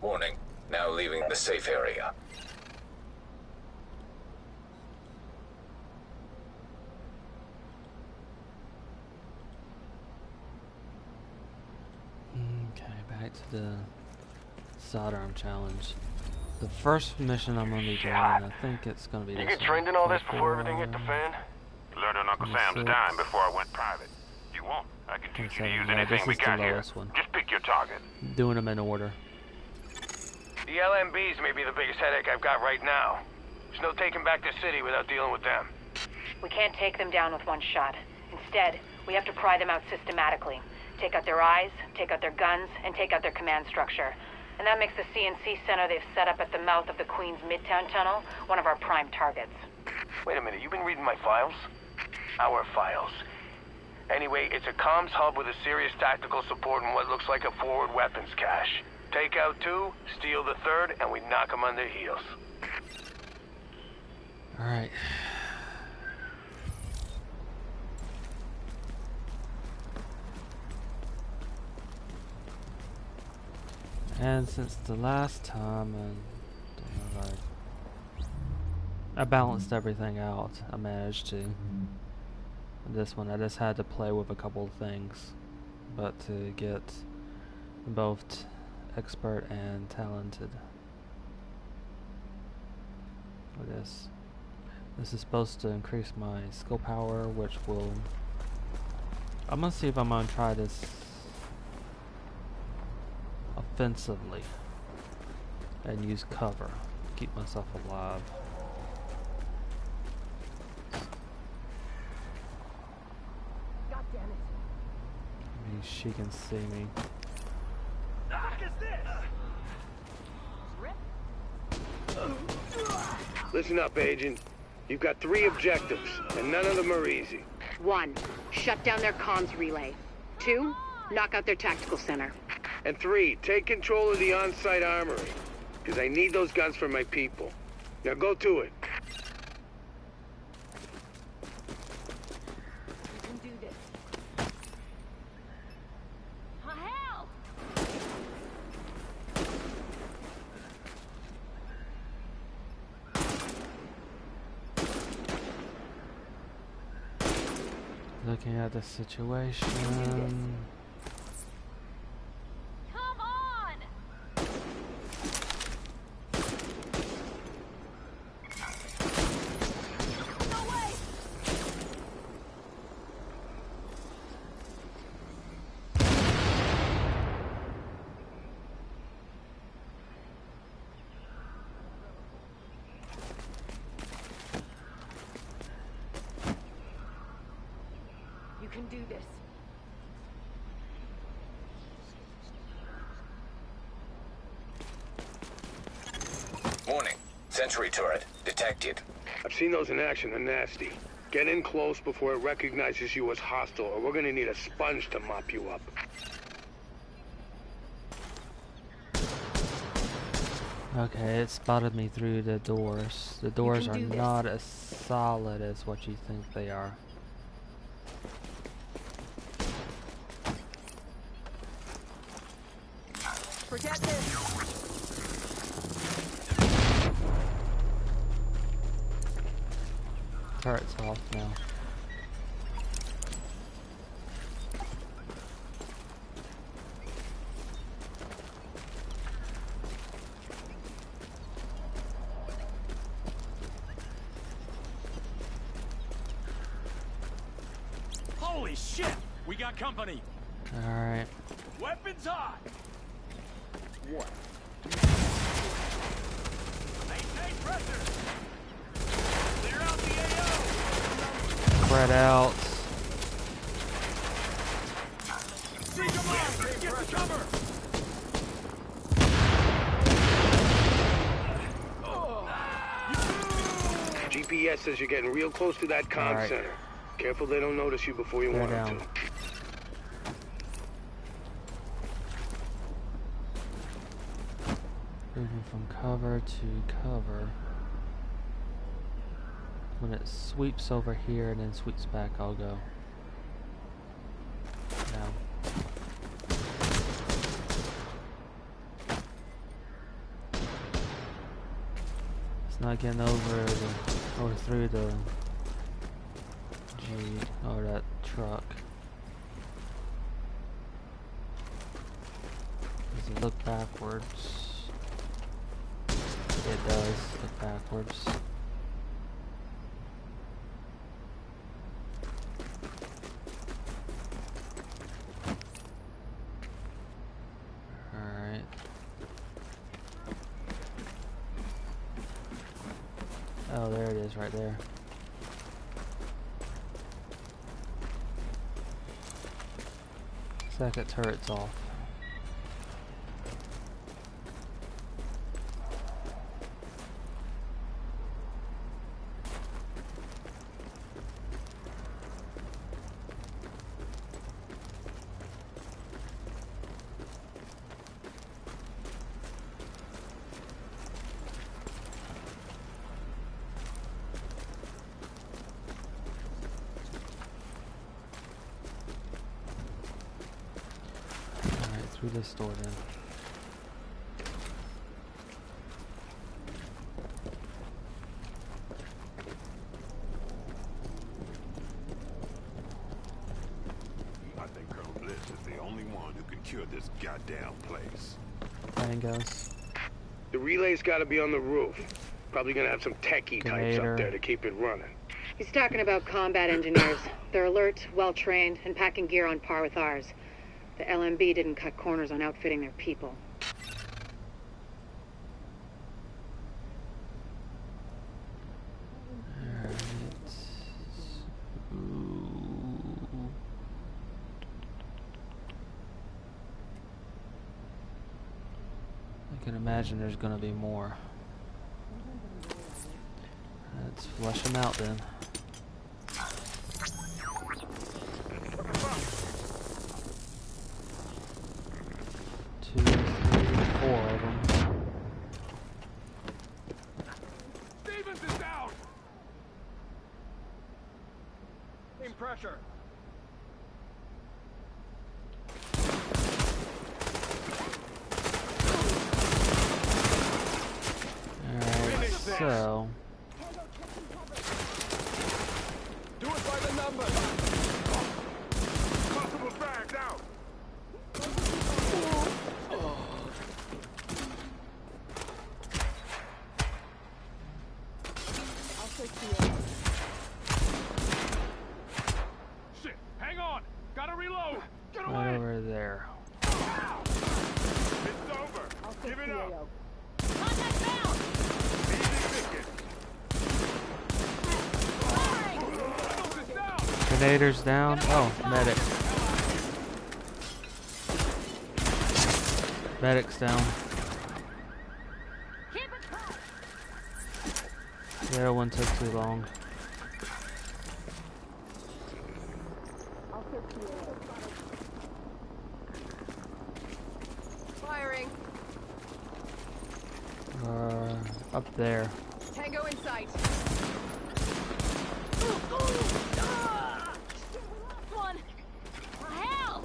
Warning, now leaving the safe area. Okay, back to the Sidearm challenge. The first mission I'm gonna be doing, I think it's gonna be this one. You get trained in all this before everything hit the fan? Learned on Uncle Sam's dime before I went private. You won't. I can teach you to use anything we got here. One. Just pick your target. Doing them in order. The LMBs may be the biggest headache I've got right now. There's no taking back the city without dealing with them. We can't take them down with one shot. Instead, we have to pry them out systematically. Take out their eyes, take out their guns, and take out their command structure. And that makes the CNC center they've set up at the mouth of the Queen's Midtown Tunnel one of our prime targets. Wait a minute, you've been reading my files? Our files. Anyway, it's a comms hub with a serious tactical support and what looks like a forward weapons cache. Take out 2, steal the 3rd, and we knock them on their heels. Alright. And since the last time, I balanced everything out. I managed to. This one, I just had to play with a couple of things, but to get both expert and talented. With this is supposed to increase my skill power, which will. I'm gonna see if I'm gonna try this offensively and use cover to keep myself alive. God damn it. Maybe she can see me. Listen up, Agent. You've got 3 objectives, and none of them are easy. 1, shut down their comms relay. 2, knock out their tactical center. And 3, take control of the on-site armory, because I need those guns for my people. Now go to it. You can do this. Hell! Looking at the situation. Come on! No way! You can do this. Warning, sentry turret detected. I've seen those in action. They're nasty. Get in close before it recognizes you as hostile, or we're gonna need a sponge to mop you up. Okay, it spotted me through the doors. The doors are not as solid as what you think they are. Forget this. Turret's off now. Holy shit! We got company! Alright. Weapons hot! What? Maintain pressure! Clear out the AO! Spread out. See, come on! Get to cover! GPS says you're getting real close to that comm center. Careful they don't notice you before you want them to. Moving from cover to cover. When it sweeps over here and then sweeps back, I'll go. Now. Not getting over or through the Jeep or that truck. Does it look backwards? It does look backwards. Alright. Oh, there it is right there. Second turret's off. Through this door then. I think Colonel Bliss is the only one who can cure this goddamn place. Tangos. The relay's gotta be on the roof. Probably gonna have some techie types Grenadier. up there to keep it running. He's talking about combat engineers. They're alert, well-trained, and packing gear on par with ours. The LMB didn't cut corners on outfitting their people. Alright. Ooh. I can imagine there's gonna be more. Let's flush them out then. 2, 3, 4 of them. Stevens is down! Team pressure. Alright, so Do it by the numbers. Possible bags out. Shit, hang on. Gotta reload. Get right away. over there. It's over. Give it up. Contact found! Easy pickings. Reynolds is down. Grenaders down. Oh, medic. Medic's down. Keep it close! The other one took too long. Firing. Up there. Tango in sight. One. Hell!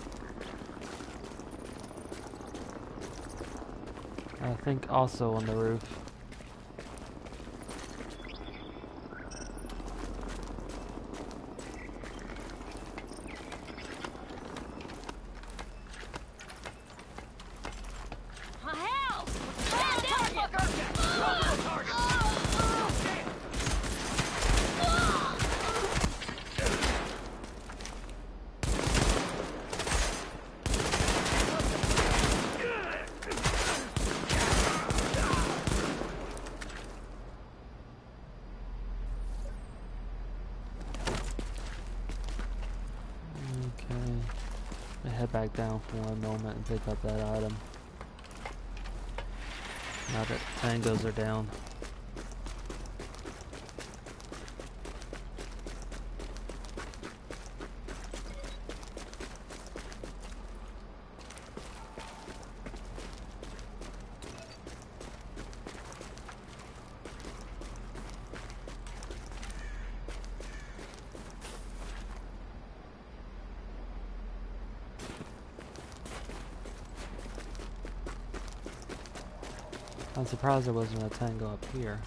I think also on the roof. Hell! Target! Okay. I head back down for one moment and pick up that item. Now that tangos are down. I'm surprised there wasn't a tango up here.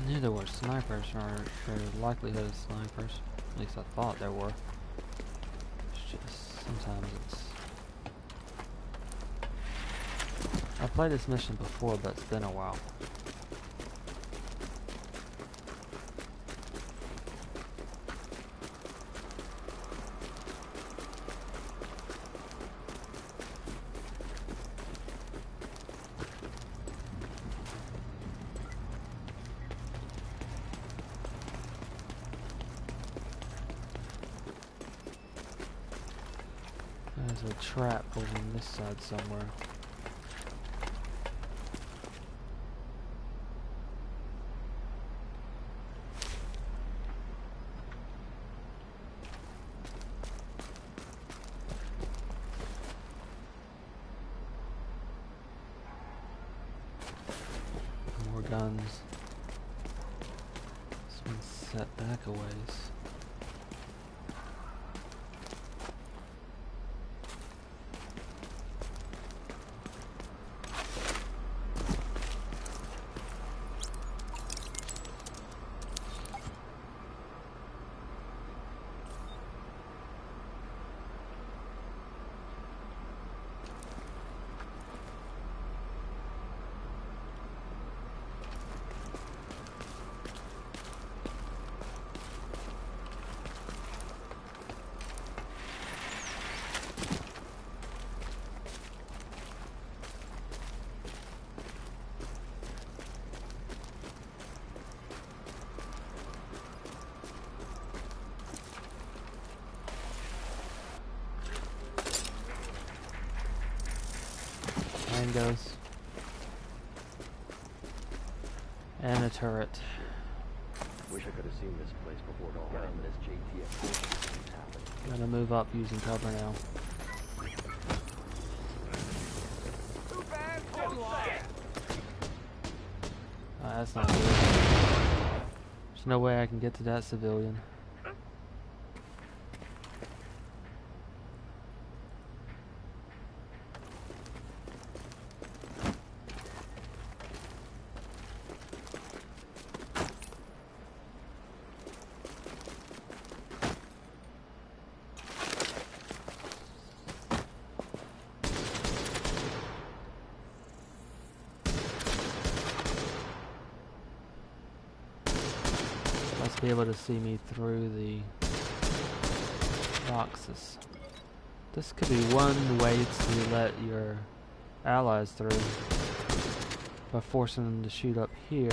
I knew there were snipers, or likelihood of snipers. At least I thought there were. It's just sometimes it's. I've played this mission before, but it's been a while. There's a trap over on this side somewhere. More guns. This one's set back a ways. Goes. And a turret. Wish I could have seen this place before it all happened. This JTF happened. Gonna move up using cover now. That's not good. There's no way I can get to that civilian. Be able to see me through the boxes. This could be one way to let your allies through by forcing them to shoot up here.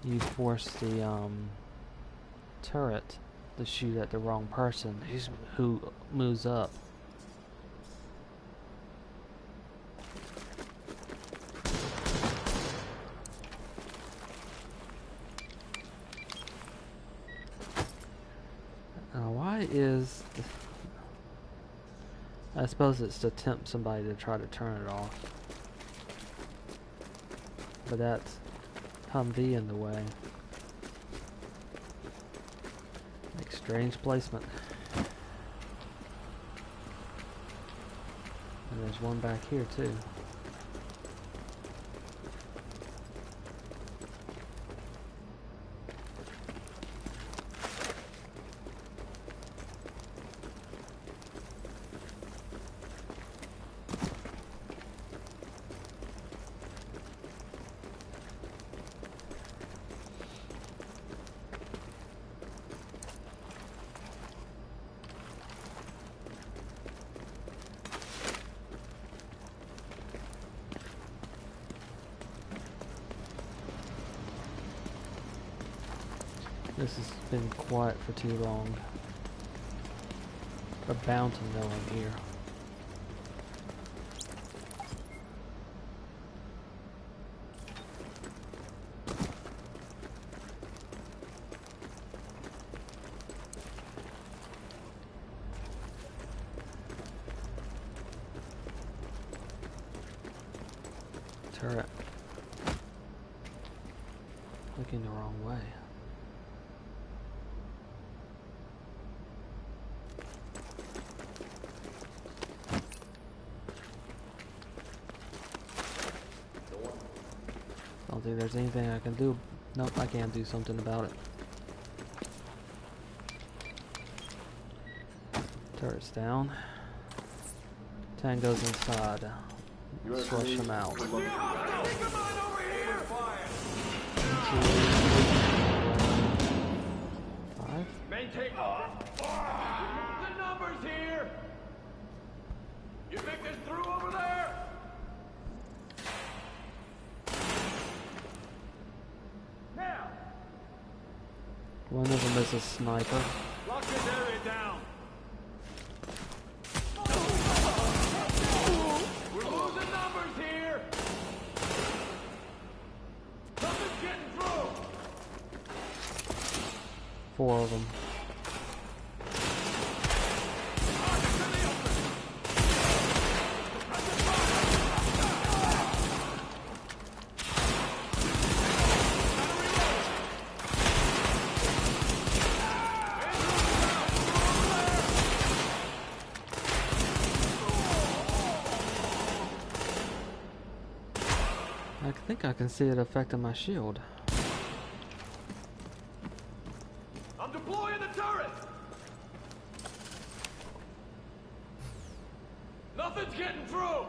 You force the turret to shoot at the wrong person who moves up. Is I suppose it's to tempt somebody to try to turn it off, but that's Humvee in the way. Makes strange placement. And there's one back here too. This has been quiet for too long. They're bound to know I'm here. Turret. Looking the wrong way. think there's anything I can do. Nope, I can't do something about it. Turret's down. Tango's inside. Flush him out. 1, 2, 3, 5. Maintain. The numbers here. You think this through over there? Now. One of them is a sniper. Lock this area down. We're losing numbers here. Something's getting through. 4 of them. I think I can see it affecting my shield. I'm deploying the turret. Nothing's getting through.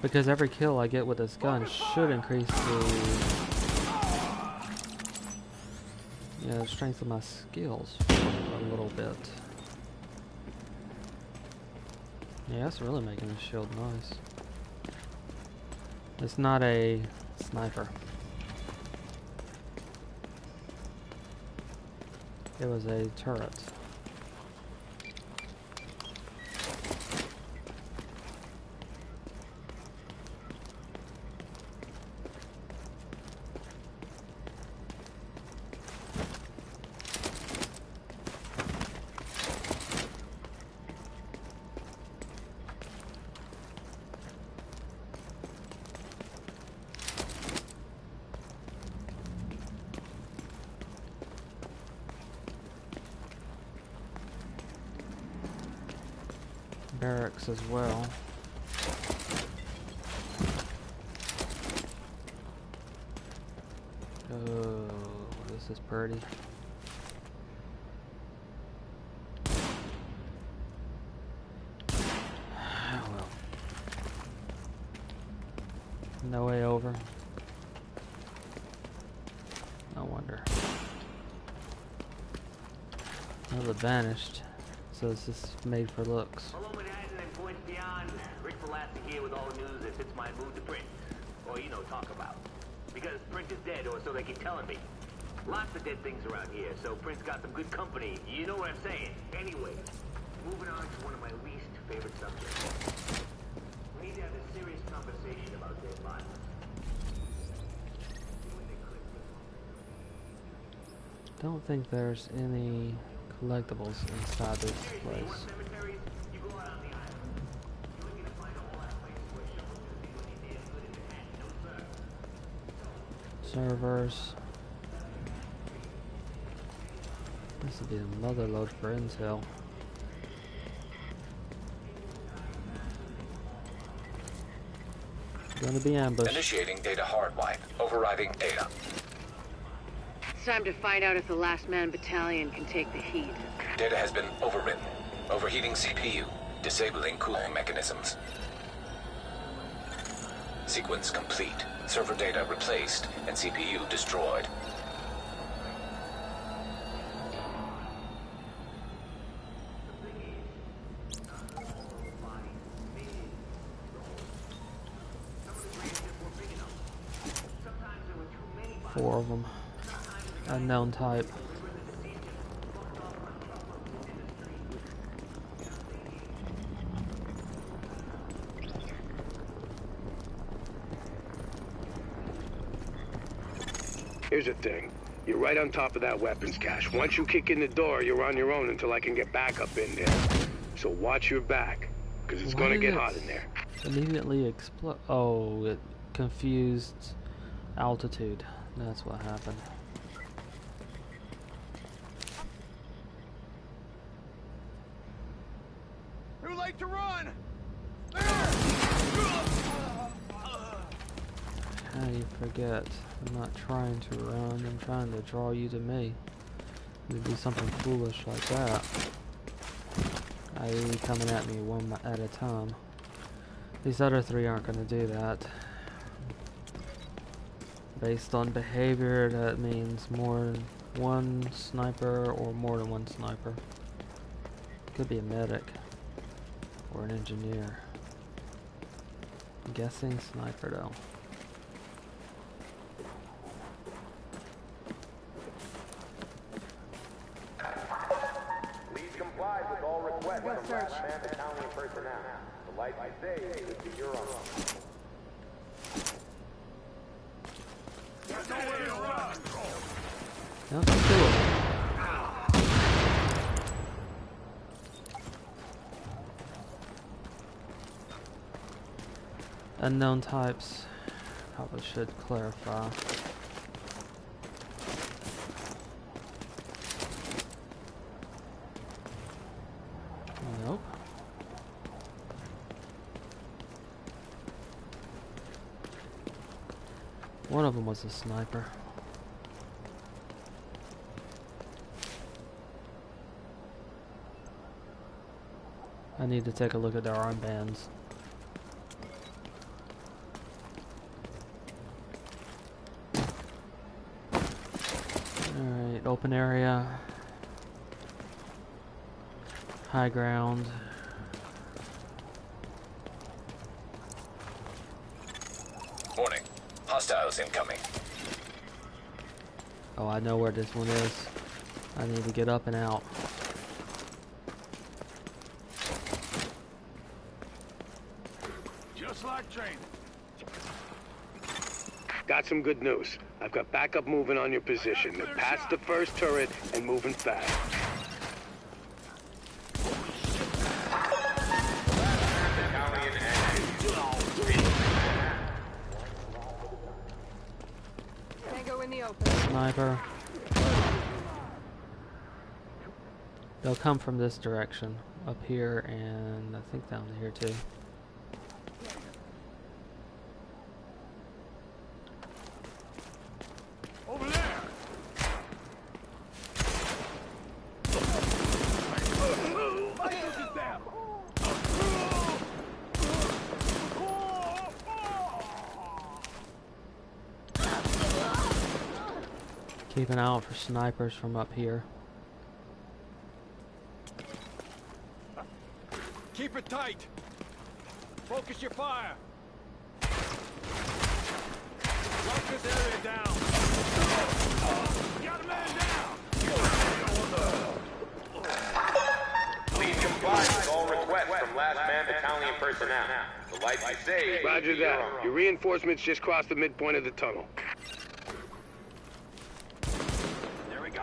Because every kill I get with this gun should increase the strength of my skills a little bit. Yeah, that's really making this shield nice. It's not a sniper. It was a turret. Barracks as well. Oh, this is pretty. Oh well. No way over. I wonder. Well, it vanished. So it's just made for looks. Hello, Manhattan and points beyond. Rick Velasquez here with all the news that fits my mood to print. Or, you know, talk about. Because Print is dead, or so they keep telling me. Lots of dead things around here, so Print's got some good company. You know what I'm saying. Anyway, moving on to one of my least favorite subjects. We need to have a serious conversation about dead bodies. Don't think there's any collectibles inside this place. Servers. This would be a mother load for intel. Gonna be ambushed. Initiating data hardwipe. Overriding data. It's time to find out if the Last Man Battalion can take the heat. Data has been overwritten. Overheating CPU. Disabling cooling mechanisms. Sequence complete. Server data replaced and CPU destroyed. Four of them. Unknown type. Here's the thing. You're right on top of that weapons cache. Once you kick in the door, you're on your own until I can get back up in there. So watch your back, because it's gonna get hot in there. Immediately explode. Oh, it confused altitude. That's what happened. How you forget? I'm not trying to run, I'm trying to draw you to me. You do something foolish like that. I.e. coming at me one at a time. These other three aren't going to do that. Based on behavior, that means more than one sniper or more than one sniper. Could be a medic or an engineer. I'm guessing sniper though. Please comply with all requests from last man battalion personnel. The life I say is to your own. No, do it. Unknown types. Probably should clarify. Nope. One of them was a sniper. I need to take a look at their armbands. Alright, open area. High ground. Warning. Hostiles incoming. Oh, I know where this one is. I need to get up and out. Just like training. Got some good news. I've got backup moving on your position. They're past the first turret and moving fast. Tango in the open. Sniper. They'll come from this direction. Up here and I think down here too. Over there. Keep an eye out for snipers from up here. Keep it tight. Focus your fire. Lock this area down. Got a man down. Please comply with all requests from last man battalion personnel. The life I say. Roger that. Your reinforcements just crossed the midpoint of the tunnel. There we go.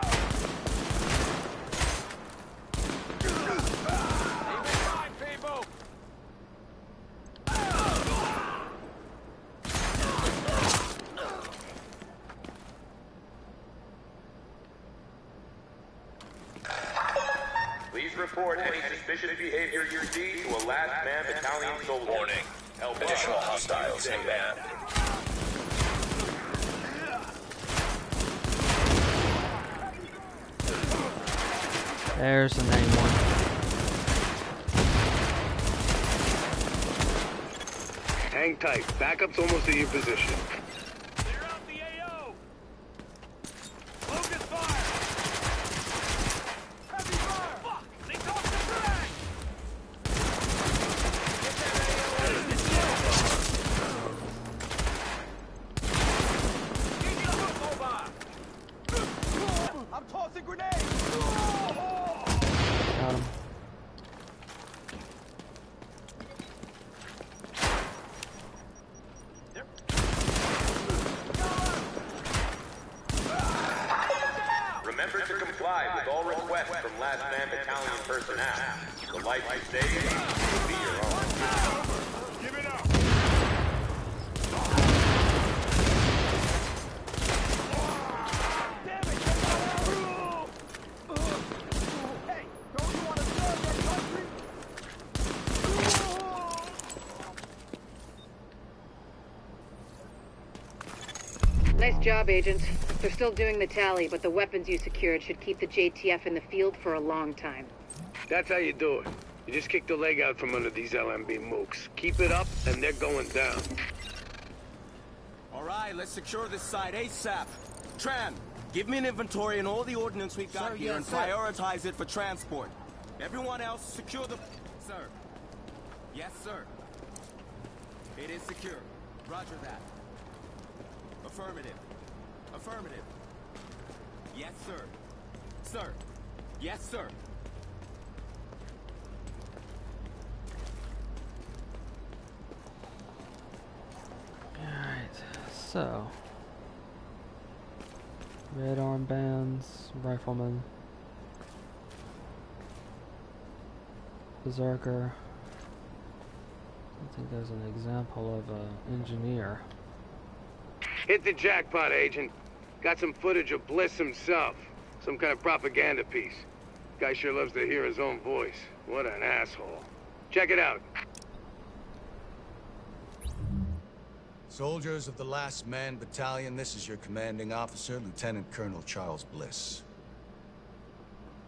Please report any suspicious behavior you see to a last man battalion soldier. Warning. Additional hostiles inbound. There's the name one. Hang tight. Backup's almost at your position. Clear out the AO. Focus fire. Heavy fire. Fuck. They took the drag. I'm tossing grenades. Got him. Remember to comply with all requests from last man battalion personnel. The life I say will be your own. Give it up. Damn it! Hey, don't you want to serve your country? Nice job, Agent. They're still doing the tally, but the weapons you secured should keep the JTF in the field for a long time. That's how you do it. You just kick the leg out from under these LMB mooks. Keep it up, and they're going down. All right, let's secure this site ASAP. Tran, give me an inventory and all the ordnance we've got here and prioritize it for transport. Everyone else, secure the... Sir. Yes, sir. It is secure. Roger that. Affirmative. Affirmative. Yes, sir. Sir. Yes, sir. Alright, so red armbands, rifleman, berserker. I think there's an example of an engineer. Hit the jackpot, Agent. Got some footage of Bliss himself. Some kind of propaganda piece. Guy sure loves to hear his own voice. What an asshole. Check it out. Soldiers of the Last Man Battalion, this is your commanding officer, Lieutenant Colonel Charles Bliss.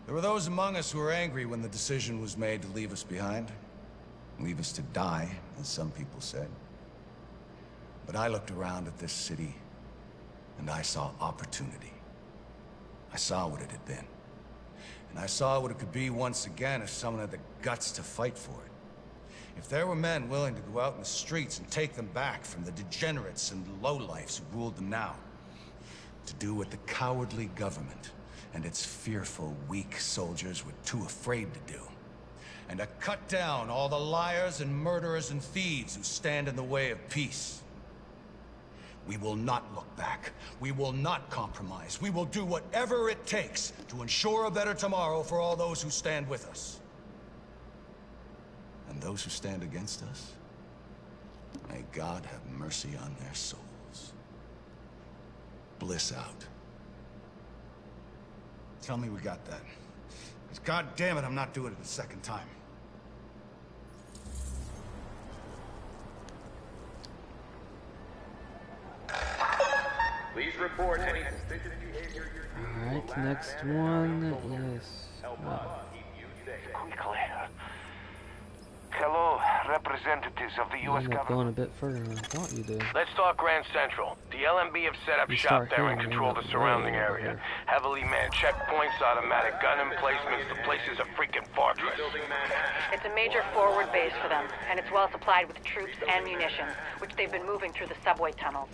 There were those among us who were angry when the decision was made to leave us behind. Leave us to die, as some people said. But I looked around at this city, and I saw opportunity. I saw what it had been. And I saw what it could be once again if someone had the guts to fight for it. If there were men willing to go out in the streets and take them back from the degenerates and lowlifes who ruled them now, to do what the cowardly government and its fearful, weak soldiers were too afraid to do, and to cut down all the liars and murderers and thieves who stand in the way of peace. We will not look back. We will not compromise. We will do whatever it takes to ensure a better tomorrow for all those who stand with us. And those who stand against us, may God have mercy on their souls. Bliss out. Tell me we got that. Because God damn it, I'm not doing it a second time. Please report any suspicious behavior you're seeing. Alright, next one is... Quickly. Hello, representatives of the U.S. I'm government. going a bit further than I thought you did. Let's talk Grand Central. The LMB have set up You shop start there and here, control the right surrounding over area. here. Heavily manned checkpoints, automatic gun emplacements. The place is a freaking fortress. It's a major forward base for them, and it's well supplied with troops and munitions, which they've been moving through the subway tunnels.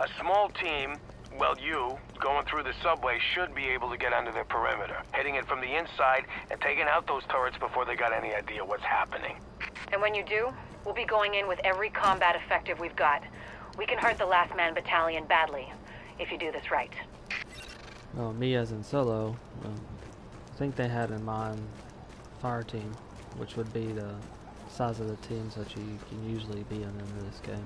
A small team, well, you, going through the subway should be able to get under their perimeter, hitting it from the inside and taking out those turrets before they got any idea what's happening. And when you do, we'll be going in with every combat effective we've got. We can hurt the Last Man Battalion badly, if you do this right. Well, me as in Solo, I think they had in mind fire team, which would be the size of the teams that you can usually be in this game.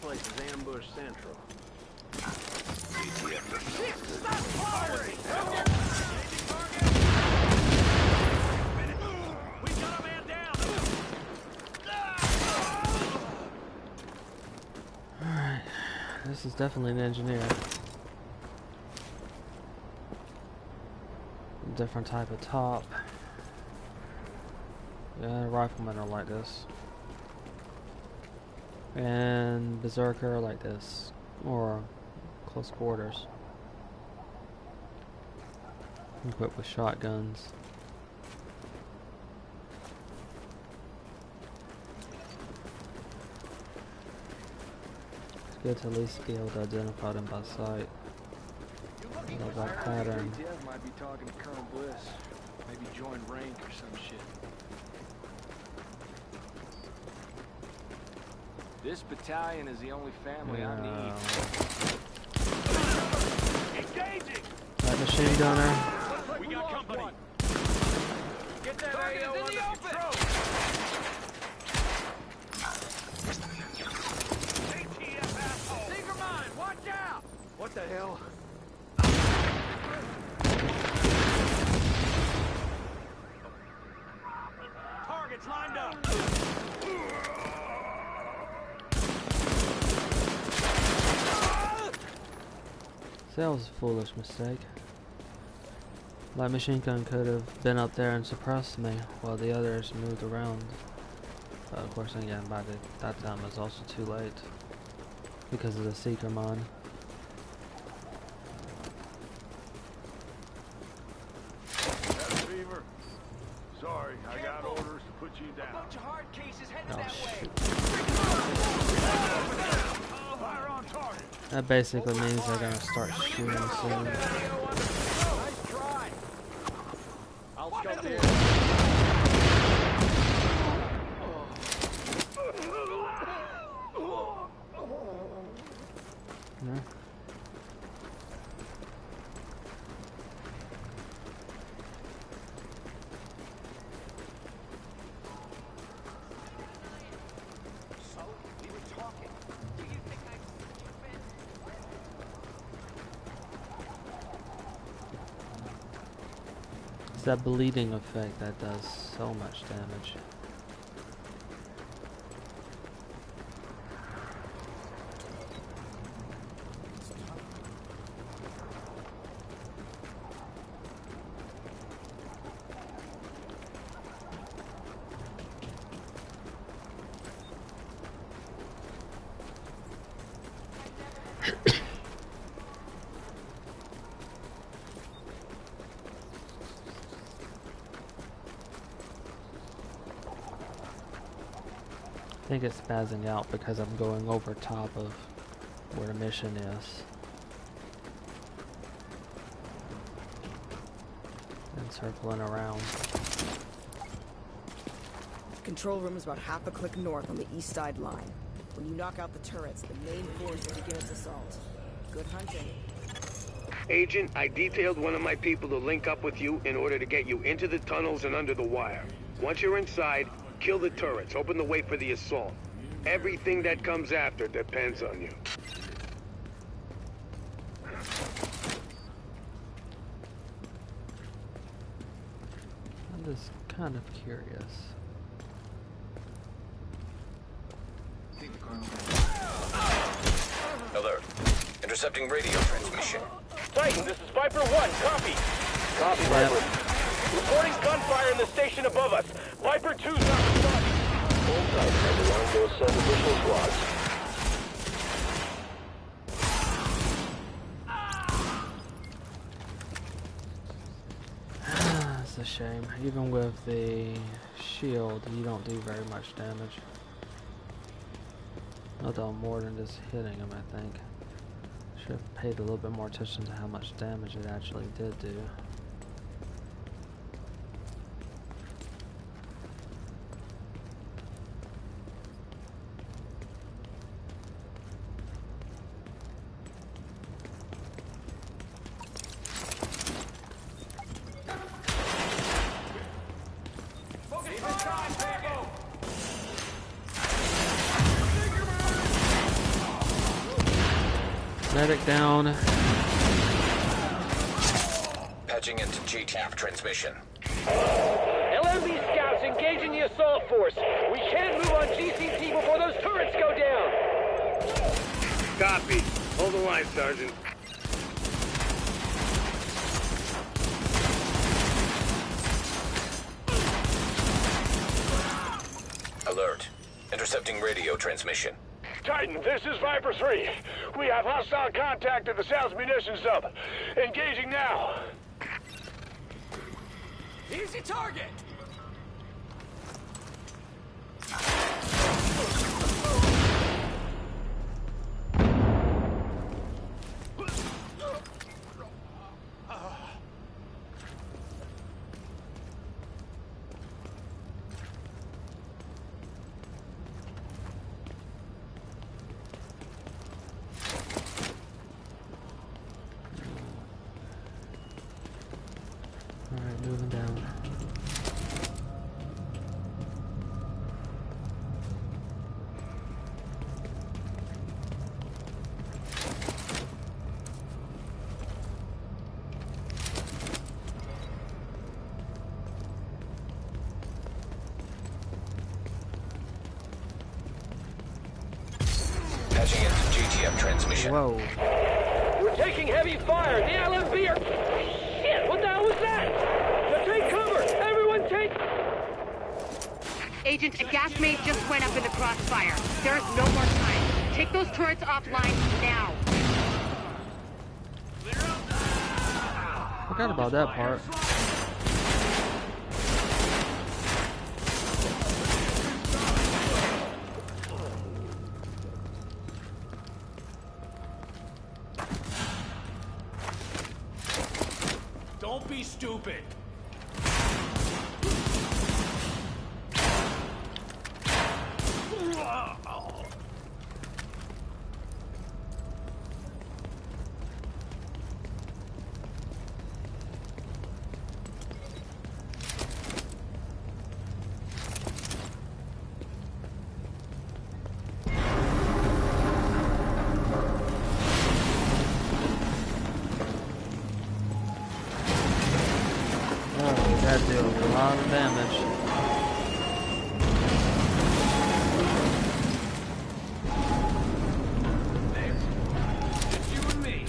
Place is ambush central. Alright, this is definitely an engineer. Different type of top. Yeah, riflemen are like this. And berserker like this, or close quarters, equipped with shotguns. It's good to at least be able to identify them by sight. By pattern. JTF might be talking to Colonel Bliss. Maybe join rank or some shit. This battalion is the only family I need. Engaging! That machine gunner. We got company. Get that AO under control. ATF asshole! Seeker mine, watch out! What the hell? Targets lined That was a foolish mistake. My machine gun could have been up there and suppressed me while the others moved around. But of course, again, by that time it was also too late because of the seeker mine. Fever. Sorry, I got orders to put you down. A bunch of hard cases headed Oh, that shit. way. Fire on target. That basically means they're gonna start shooting soon. Nice try. I'll scout there. Yeah. So, we were talking. Do you think I stupid? It's that bleeding effect that does so much damage. I think it's spazzing out because I'm going over top of where the mission is. And circling around. Control room is about half a click north on the east side line. When you knock out the turrets, the main force will begin its assault. Good hunting. Agent, I detailed one of my people to link up with you in order to get you into the tunnels and under the wire. Once you're inside, kill the turrets, open the way for the assault. Everything that comes after depends on you. I'm just kind of curious. Alert. Intercepting radio transmission. Titan, this is Viper 1, copy. Copy, Viper. Reporting gunfire in the station above us. Viper 2's not responding. Hold tight, everyone. We'll send additional squads. That's a shame. Even with the shield, you don't do very much damage. Although more than just hitting him, I think. Should have paid a little bit more attention to how much damage it actually did do. Medic down. Patching into GTF transmission. LMB scouts engaging the assault force. We can't move on GCT before those turrets go down. Copy. Hold the line, Sergeant. Alert. Intercepting radio transmission. Titan, this is Viper 3. We have hostile contact at the South Munitions Hub. Engaging now. Easy target. Alright, moving down. Patching into GTF transmission. Whoa. We're taking taking heavy fire. The LMB are... Shit, what the hell was that? Now take cover. Everyone take... Agent, a gas main just went up in the crossfire. There is no more time. Take those turrets offline now. Forgot about that part. Don't be stupid. That did a lot of damage. It's you and me.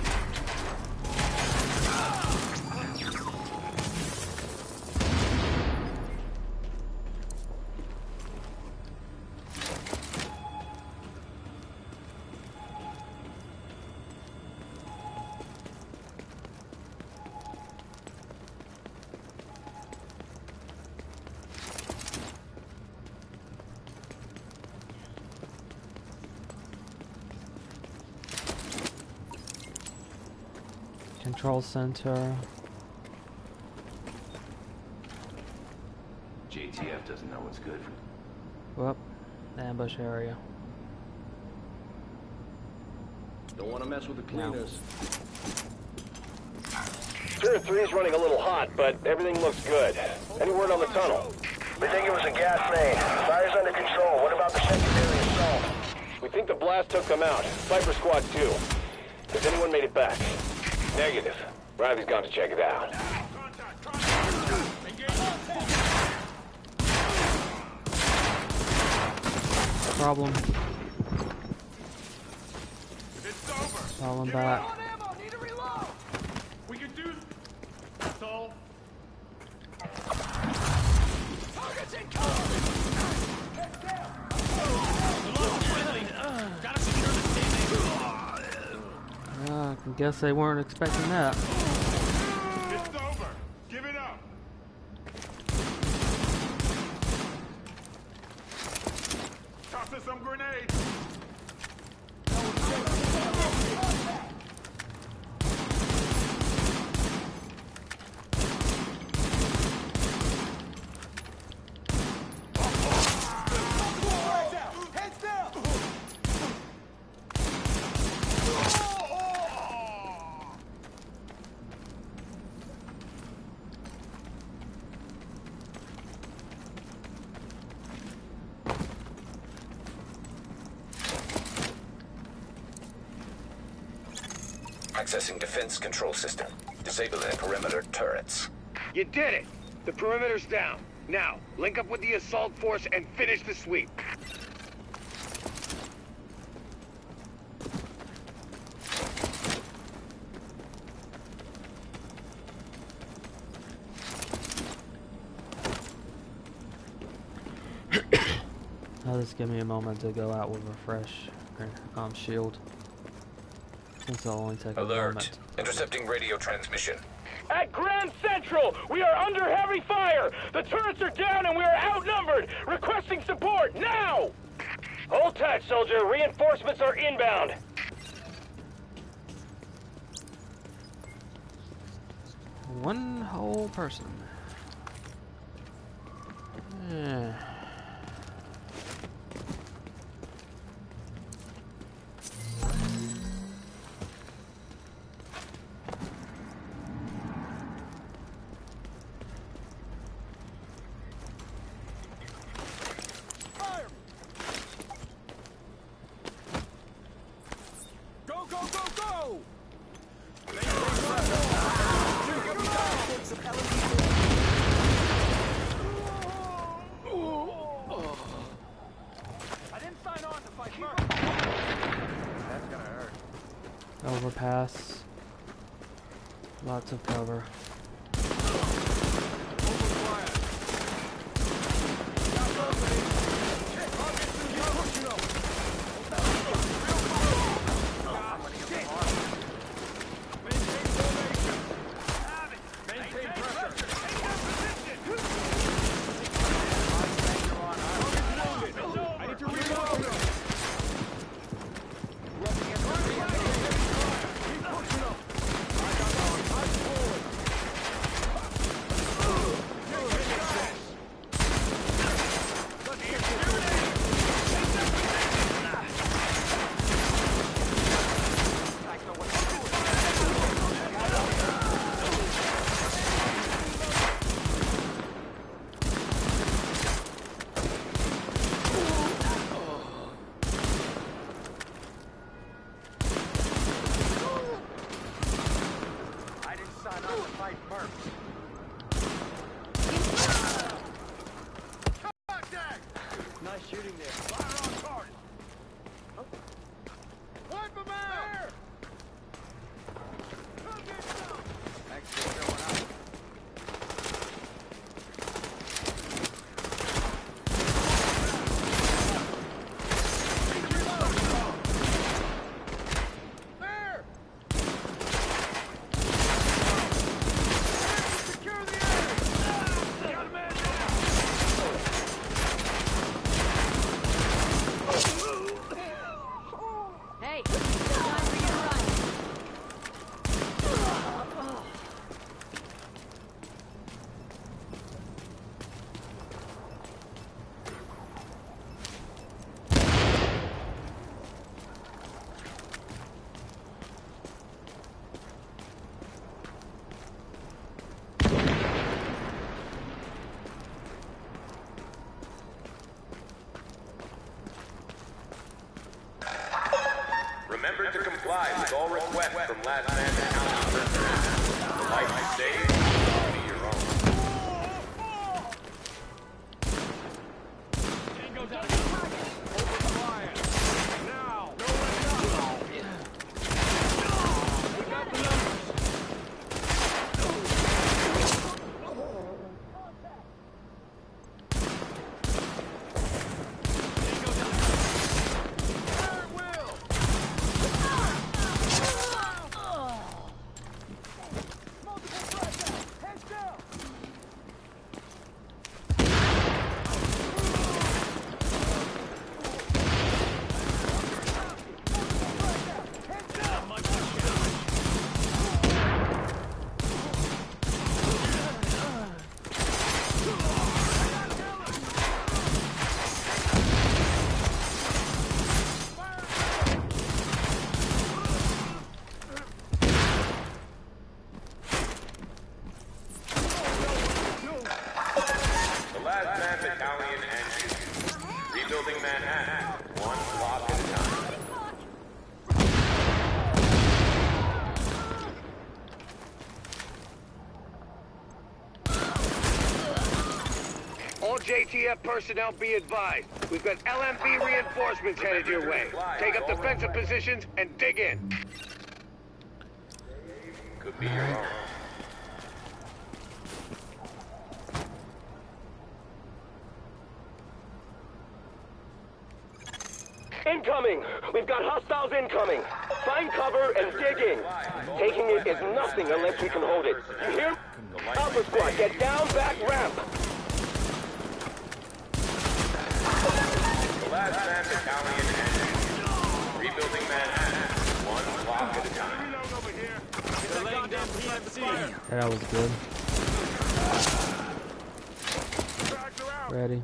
Control center. JTF doesn't know what's good for... Whoop. Ambush area. Don't want to mess with the cleaners. Turret 3 is running a little hot, but everything looks good. Any word on the tunnel? We think it was a gas main. Fire's under control. What about the secondary assault? We think the blast took them out. Viper Squad 2. Has anyone made it back? Negative. Riley's gone to check it out. Problem. It's over. Problem Get back. on ammo. Need a reload. We can do... That's all. Targets in cover. Gotta secure the I guess they weren't expecting that. It's over. Give it up. Toss us some grenades. Heads down. Accessing defense control system. Disabling perimeter turrets. You did it! The perimeter's down. Now, link up with the assault force and finish the sweep. Now just give me a moment to go out with refresh shield. Since it'll only take a Alert. moment. Intercepting radio transmission. At Grand Central, we are under heavy fire. The turrets are down and we are outnumbered. Requesting support now. Hold tight, soldier. Reinforcements are inbound. One whole person. Yeah. Go, go, go, go! I didn't sign on to fight first. That's gonna hurt. Overpass. Lots of cover. Nice shooting there. Fire on target. Oh. Wipe him out! Thanks for showing up. There! Secure the area! Got a man down! Hey, time for you to run. Remember to comply with all requests from last man to county personnel. The life you save will be your own. Tango's out. Open fire. Now. No one else. We got the numbers. Rebuilding Manhattan, one block at a time. All JTF personnel be advised. We've got LMB reinforcements headed your way. Take up defensive positions and dig in. Could be your own. Incoming! We've got hostiles incoming! Find cover and dig in! Taking it is nothing unless we can hold it. You hear? Alpha Squad, get down, back ramp! The last man battalion ended. Rebuilding Manhattan, one block at a time. They're laying down PMC. That was good. Ready.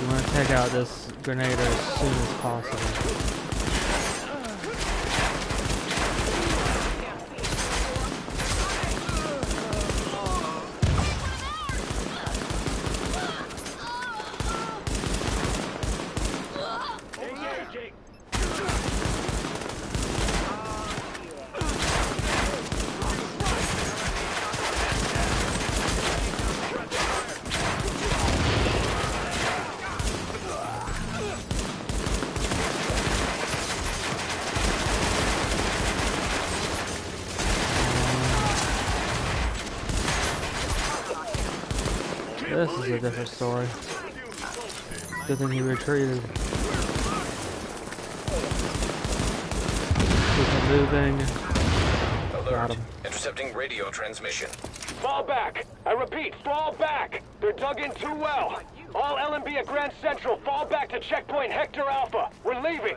We want to take out this grenader as soon as possible. This is a different story. Good thing he retreated. Keep him moving. Got him. Intercepting radio transmission. Fall back! I repeat, fall back! They're dug in too well. All LMB at Grand Central, fall back to checkpoint Hector Alpha. We're leaving.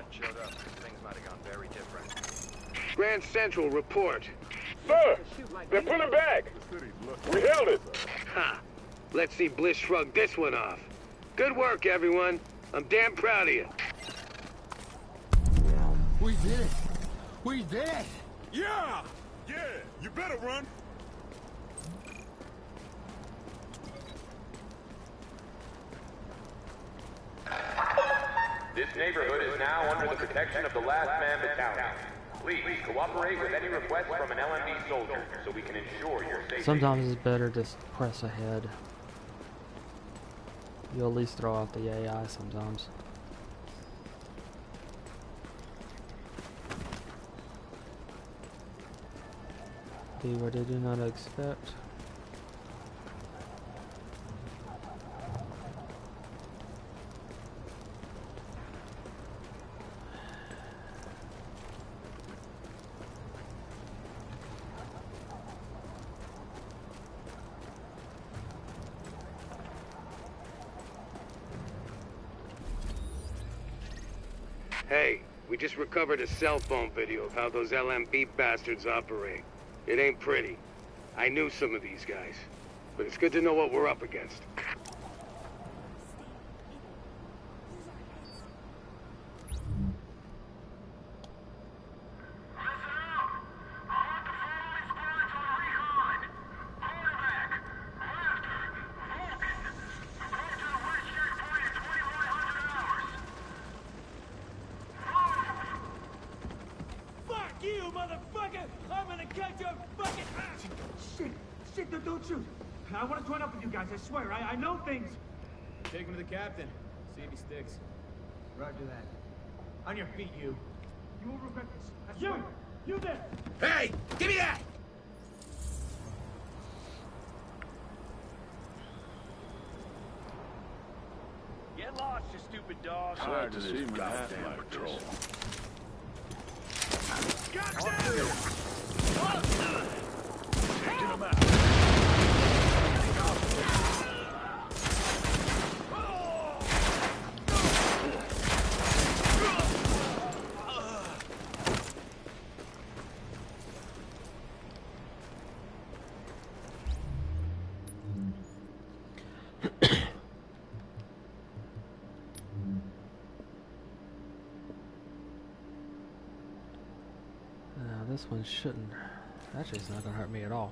Grand Central, report. Sir, they're pulling back. We held it. Ha! Let's see Bliss shrug this one off. Good work, everyone. I'm damn proud of you. We did it! We did it! Yeah! Yeah, you better run. This neighborhood is now under the protection of the Last Man Battalion. Please cooperate with any requests from an LMB soldier so we can ensure your safety. Sometimes it's better to press ahead. You'll at least throw out the AI sometimes. Do what I do not expect. Hey, we just recovered a cell phone video of how those LMB bastards operate. It ain't pretty. I knew some of these guys, but it's good to know what we're up against. I want to join up with you guys, I swear. I know things. Take him to the captain. See if he sticks. Roger that. On your feet, you. You will regret this. I swear. You there! Hey! Give me that! Get lost, you stupid dog. Hard to see goddamn patrol. Got down! Taking them out. This one shouldn't. Actually, it's not gonna hurt me at all.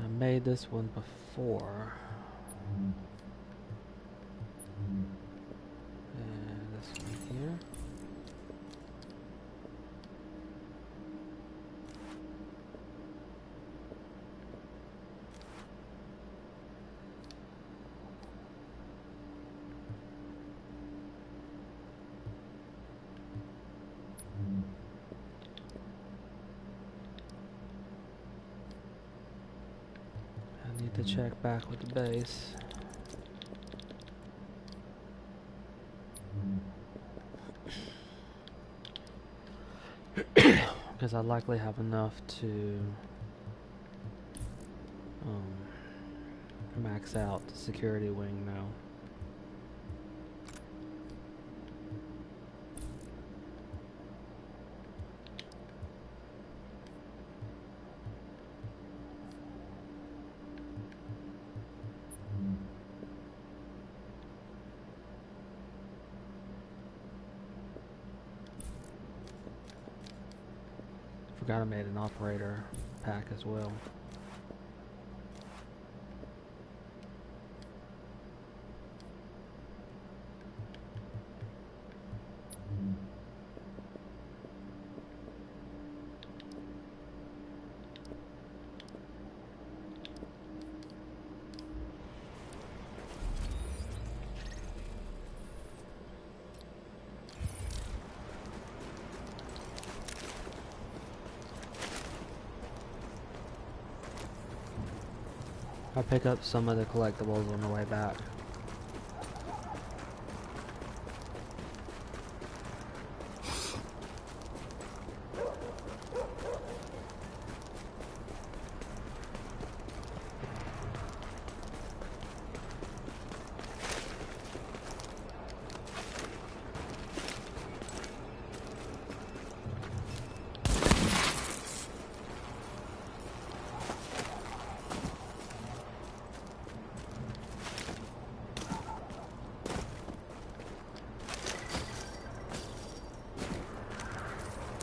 I made this one before. And this one here. To check back with the base. Because I likely have enough to max out the security wing now. Forgot I made an operator pack as well. I pick up some of the collectibles on the way back.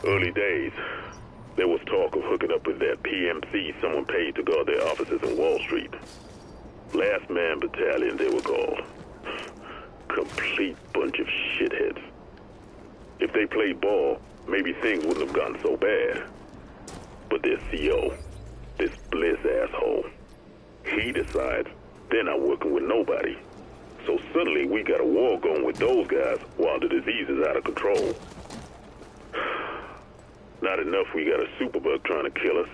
Early days, there was talk of hooking up with that PMC someone paid to guard their offices in Wall Street. Last Man Battalion, they were called. Complete bunch of shitheads. If they played ball, maybe things wouldn't have gotten so bad. But their CO, this Bliss asshole, he decides they're not working with nobody. So suddenly we got a war going with those guys while the disease is out of control. Not enough we got a superbug trying to kill us.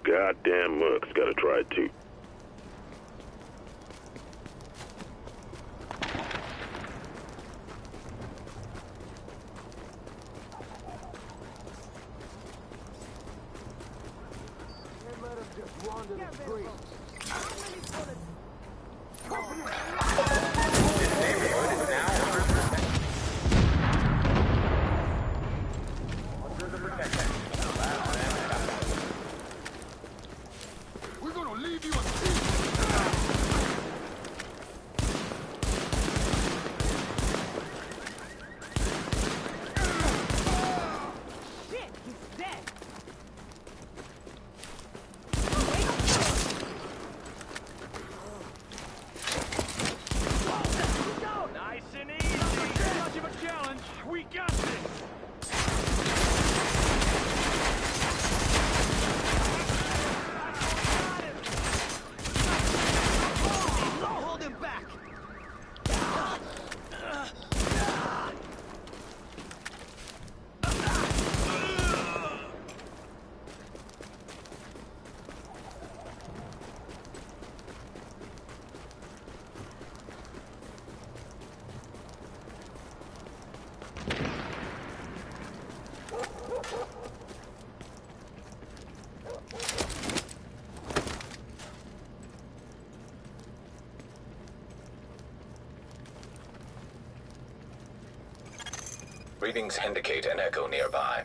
Goddamn Merc's gotta try it too. Readings indicate an echo nearby.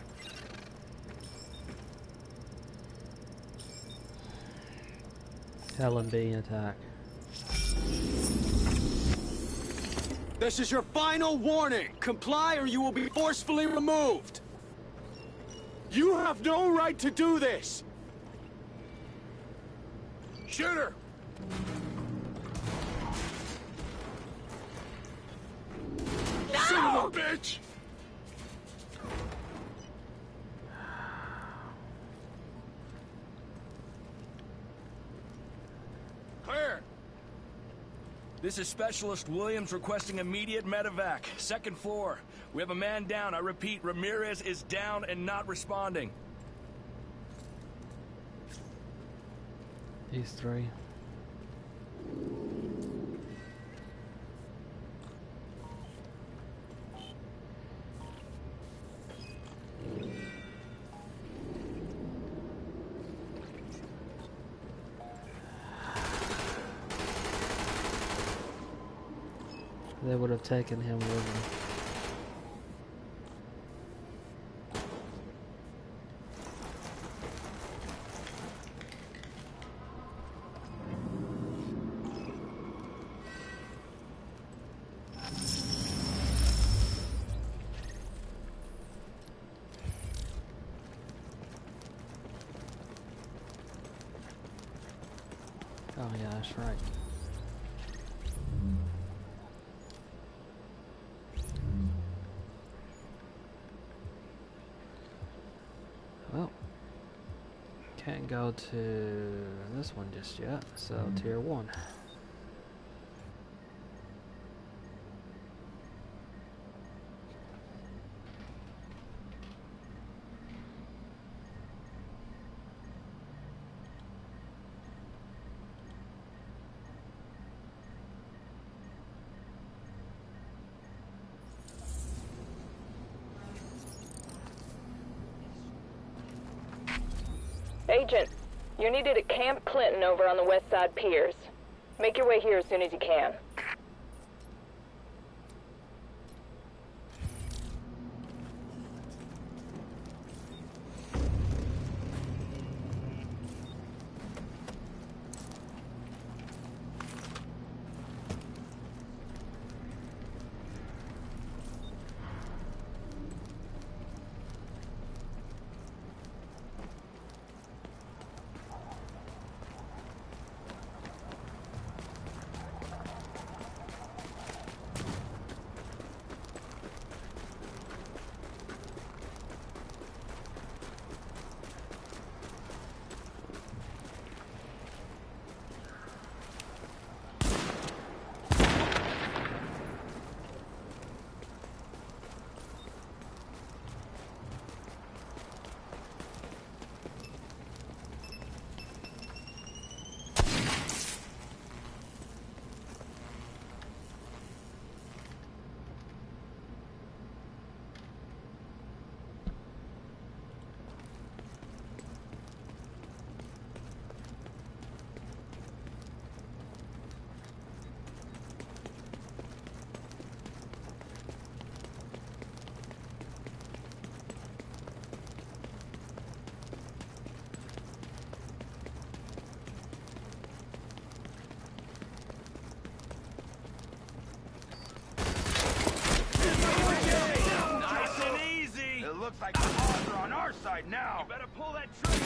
LMB attack. This is your final warning. Comply or you will be forcefully removed. You have no right to do this. Shoot her! No! Son of a bitch! Clear! This is Specialist Williams requesting immediate medevac. Second floor. We have a man down. I repeat, Ramirez is down and not responding. These three. They would have taken him with them. Oh yeah, that's right. Well, can't go to this one just yet, so tier 1. Agent, you're needed at Camp Clinton over on the West Side Piers. Make your way here as soon as you can. Looks like the odds are on our side now. You better pull that trigger.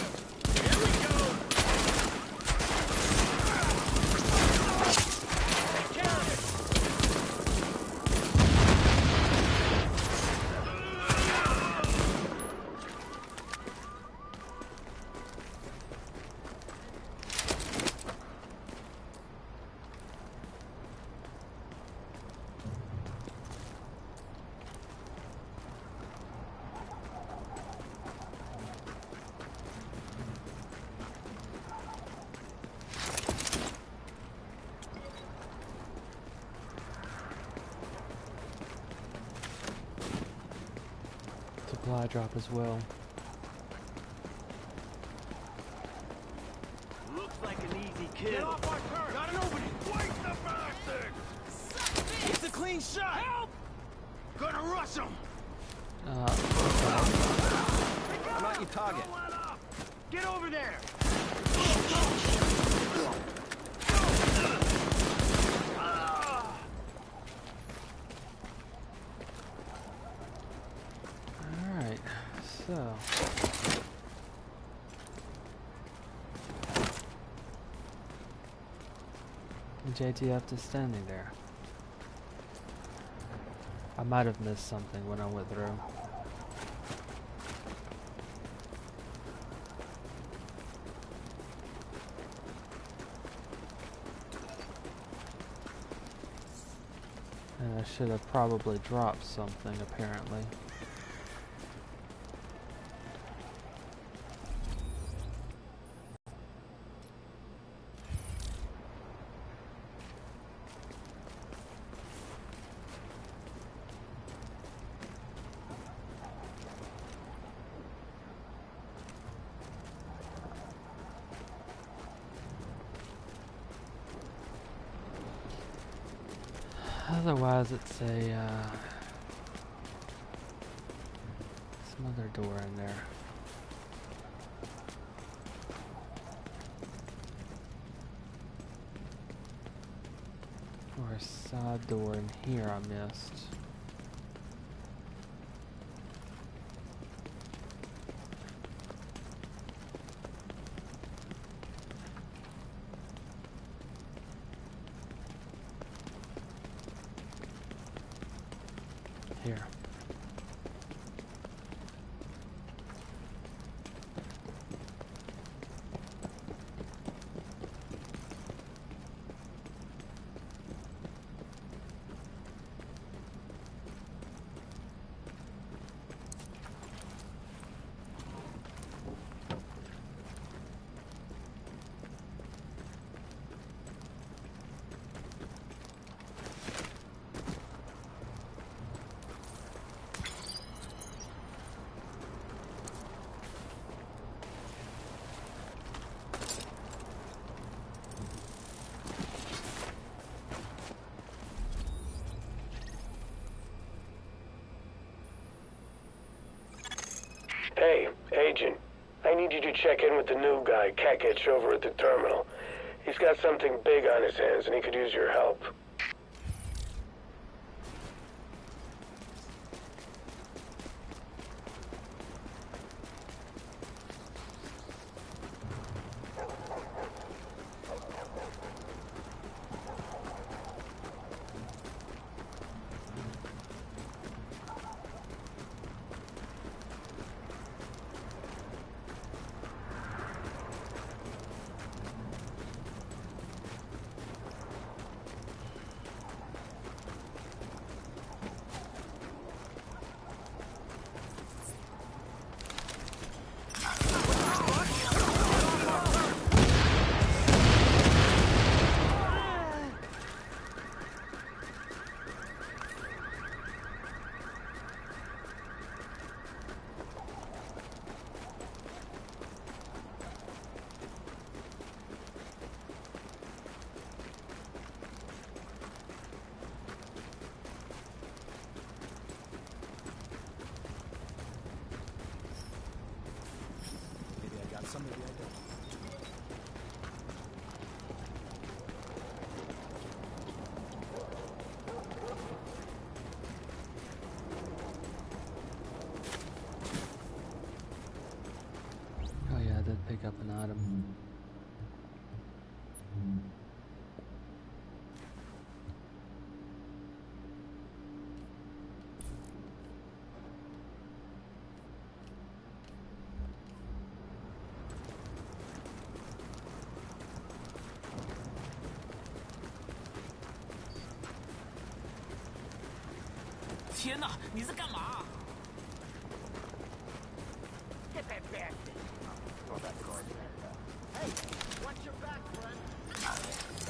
Here we go. Take care of it. Supply drop as well. Looks like an easy kill. Get off our turret! Got an opening! Wait the bastard! It's a clean shot! Help! Gonna rush him! I'm not your target. Get over there! Alright, so... the JTF just standing there. I might have missed something when I went through. And I should have probably dropped something, apparently. Otherwise, it's a some other door in there. Or a side door in here I missed. Here. check in with the new guy, Kekich, over at the terminal. He's got something big on his hands and he could use your help. Maybe I don't. Oh yeah, I did pick up an item.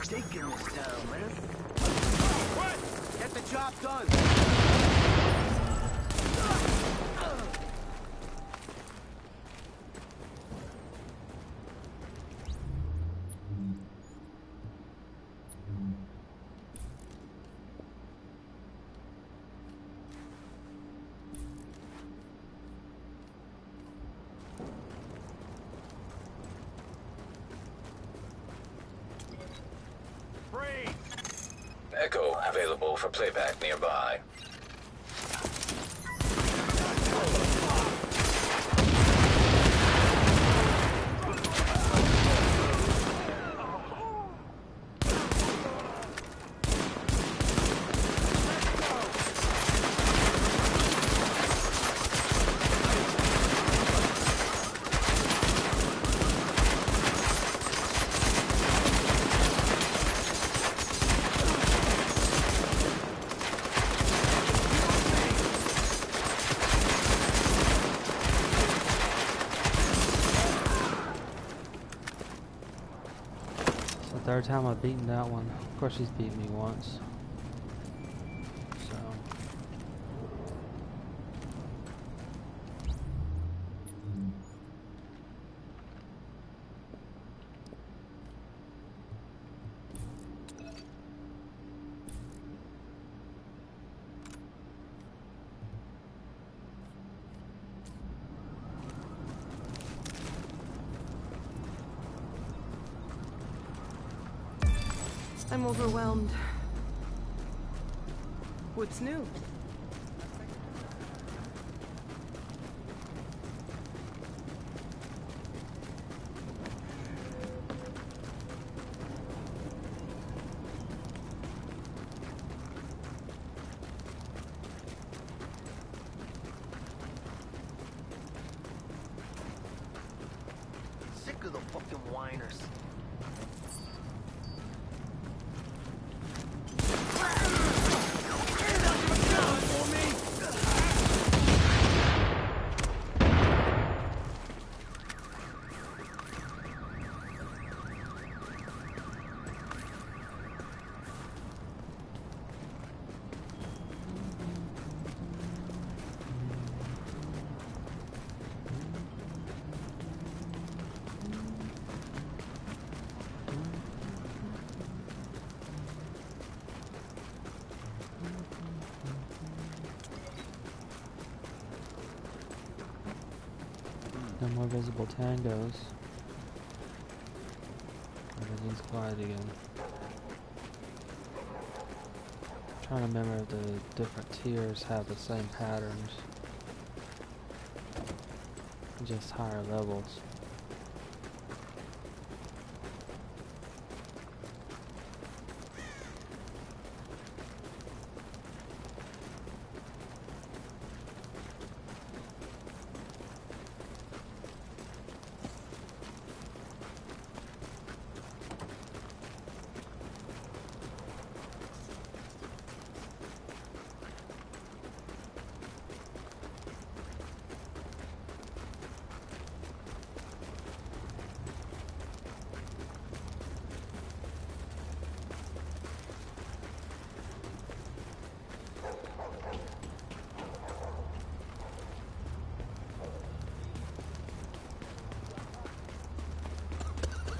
Taking this down, man. Get the job done. Echo available for playback nearby. Third time I've beaten that one. Of course she's beaten me once. So I'm overwhelmed. What's new? Sick of the fucking whiners. No more visible tangos. Everything's quiet again. I'm trying to remember if the different tiers have the same patterns. Just higher levels.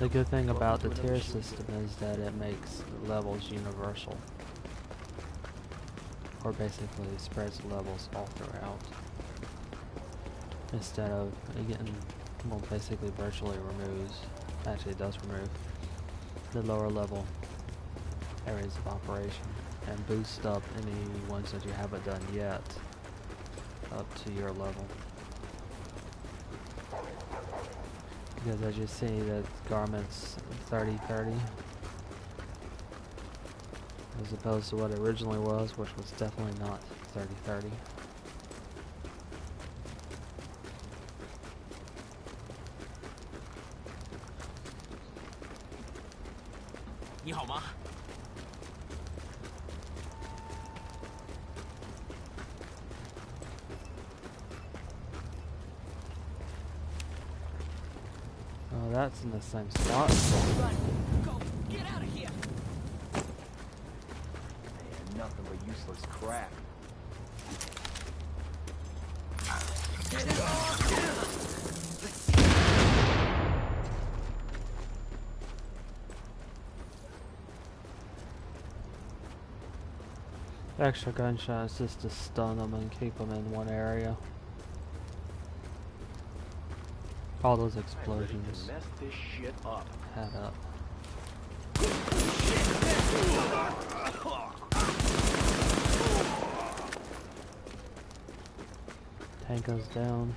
The good thing about the tier system is that it makes levels universal, or basically spreads levels all throughout, instead of getting, well, basically virtually removes, actually it does remove the lower level areas of operation and boost up any ones that you haven't done yet up to your level. Because as you see, that garment's 30-30 as opposed to what it originally was, which was definitely not 30-30. Oh, that's in the same spot. Go! Get out of here! Man, nothing but useless crap. Extra gunshots just to stun them and keep them in one area. All those explosions Mess this shit up. add up. Tank goes down.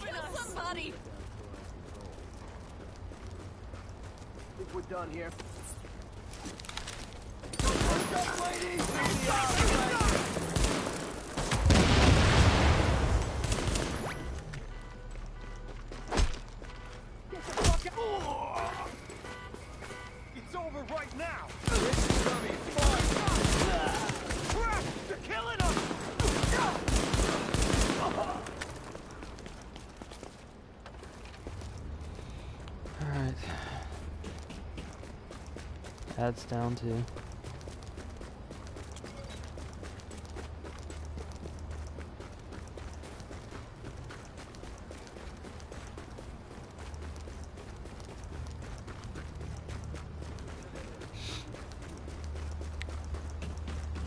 Kill somebody! Think we're done here. It's over right now! This is gonna be fun! Crap! They're killing us! Alright. Adds down to.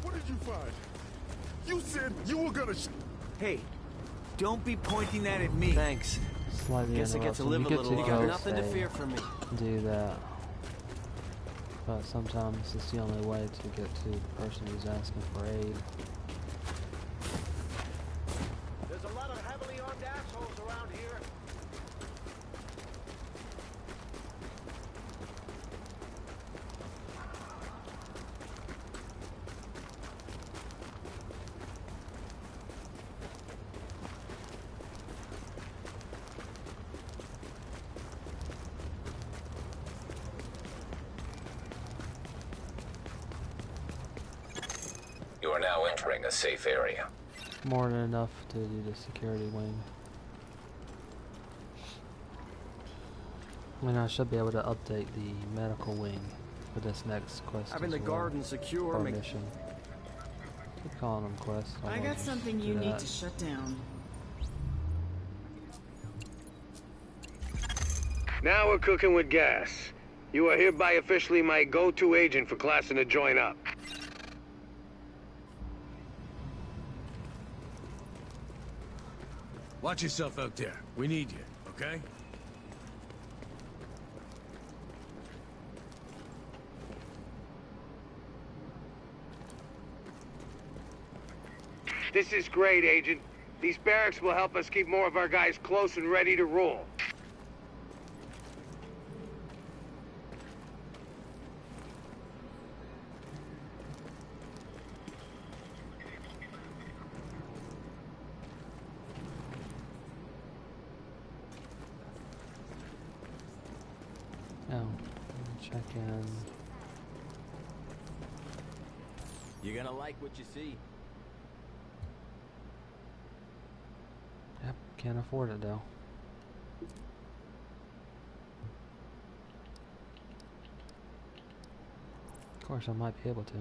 What did you find? You said you were gonna Hey, don't be pointing that at me. Thanks. Slightly Guess I get to live a little longer. go Nothing to fear from me. do that. But sometimes it's the only way to get to the person who's asking for aid. There's a lot of heavily armed assholes around here. You are now entering a safe area. More than enough to do the security wing. I mean, I should be able to update the medical wing for this next quest. Having as the well, garden secure or makes... mission. Keep calling them quests. I got something you need to shut down. Now we're cooking with gas. You are hereby officially my go-to agent for Clancy to join up. Watch yourself out there. We need you, okay? This is great, Agent. These barracks will help us keep more of our guys close and ready to roll. Oh, check in. You're gonna like what you see. Yep, can't afford it though. Of course, I might be able to.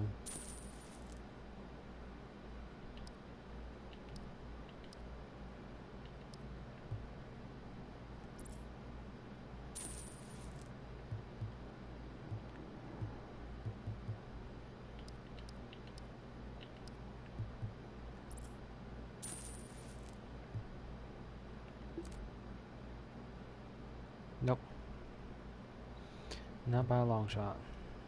Nope. Not by a long shot.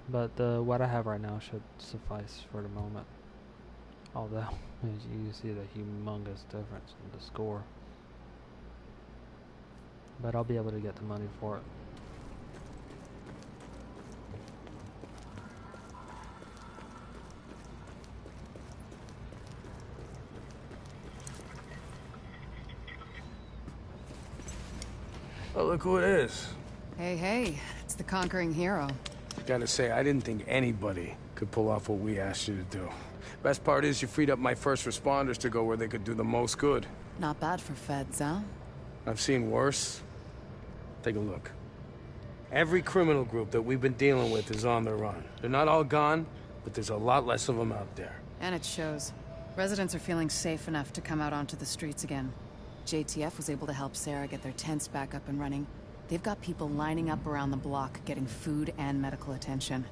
But what I have right now should suffice for the moment. Although, as you see the humongous difference in the score. But I'll be able to get the money for it. Oh, look who it is. Hey, hey, it's the conquering hero. Gotta say, I didn't think anybody could pull off what we asked you to do. Best part is you freed up my first responders to go where they could do the most good. Not bad for feds, huh? I've seen worse. Take a look. Every criminal group that we've been dealing with is on the run. They're not all gone, but there's a lot less of them out there. And it shows. Residents are feeling safe enough to come out onto the streets again. JTF was able to help Sarah get their tents back up and running. They've got people lining up around the block, getting food and medical attention.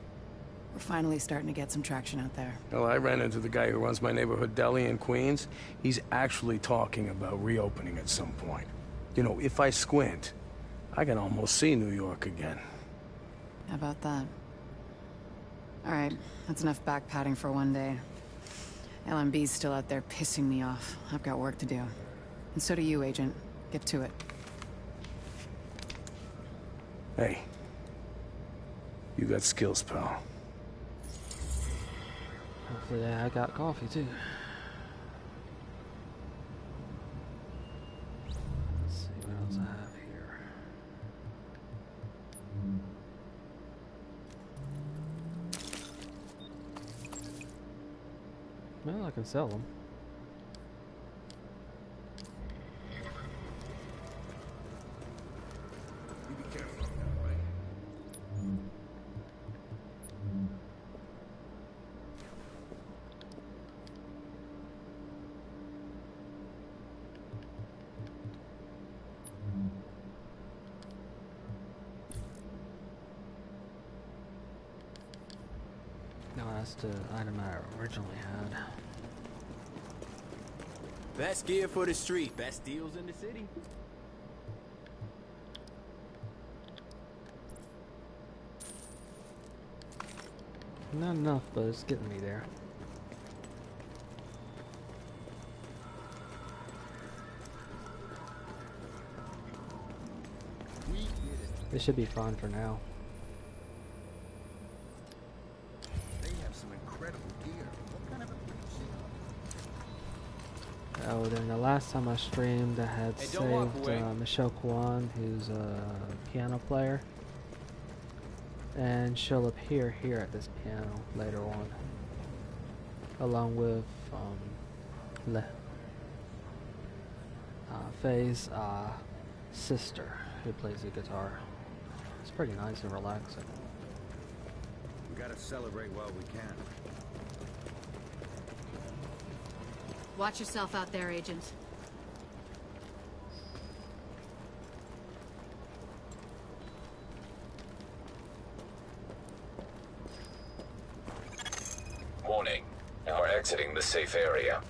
We're finally starting to get some traction out there. Well, I ran into the guy who runs my neighborhood deli in Queens. He's actually talking about reopening at some point. You know, if I squint, I can almost see New York again. How about that? All right, that's enough back-patting for one day. LMB's still out there pissing me off. I've got work to do. And so do you, Agent. Get to it. Hey. You got skills, pal. Hopefully I got coffee too. Let's see what else I have here. Well, I can sell them. No, that's the item I originally had. Best gear for the street, best deals in the city. Not enough, but it's getting me there. This should be fun for now. They have some incredible gear. What kind of a Oh, then the last time I streamed, I had saved Michelle Kwan, who's a piano player. And she'll appear here at this piano later on, along with Faye's sister, who plays the guitar. It's pretty nice and relaxing. We gotta celebrate while we can. Watch yourself out there, Agent. Warning. You are exiting the safe area.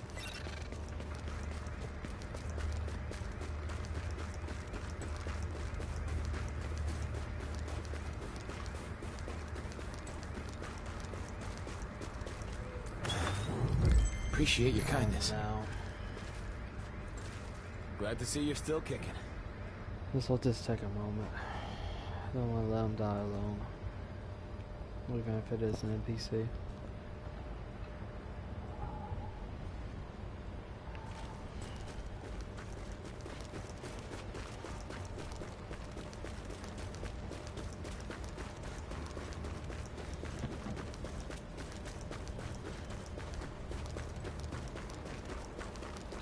Appreciate your kindness. Now, Glad to see you're still kicking. this will just take a moment. I don't want to let him die alone, even if it is an NPC.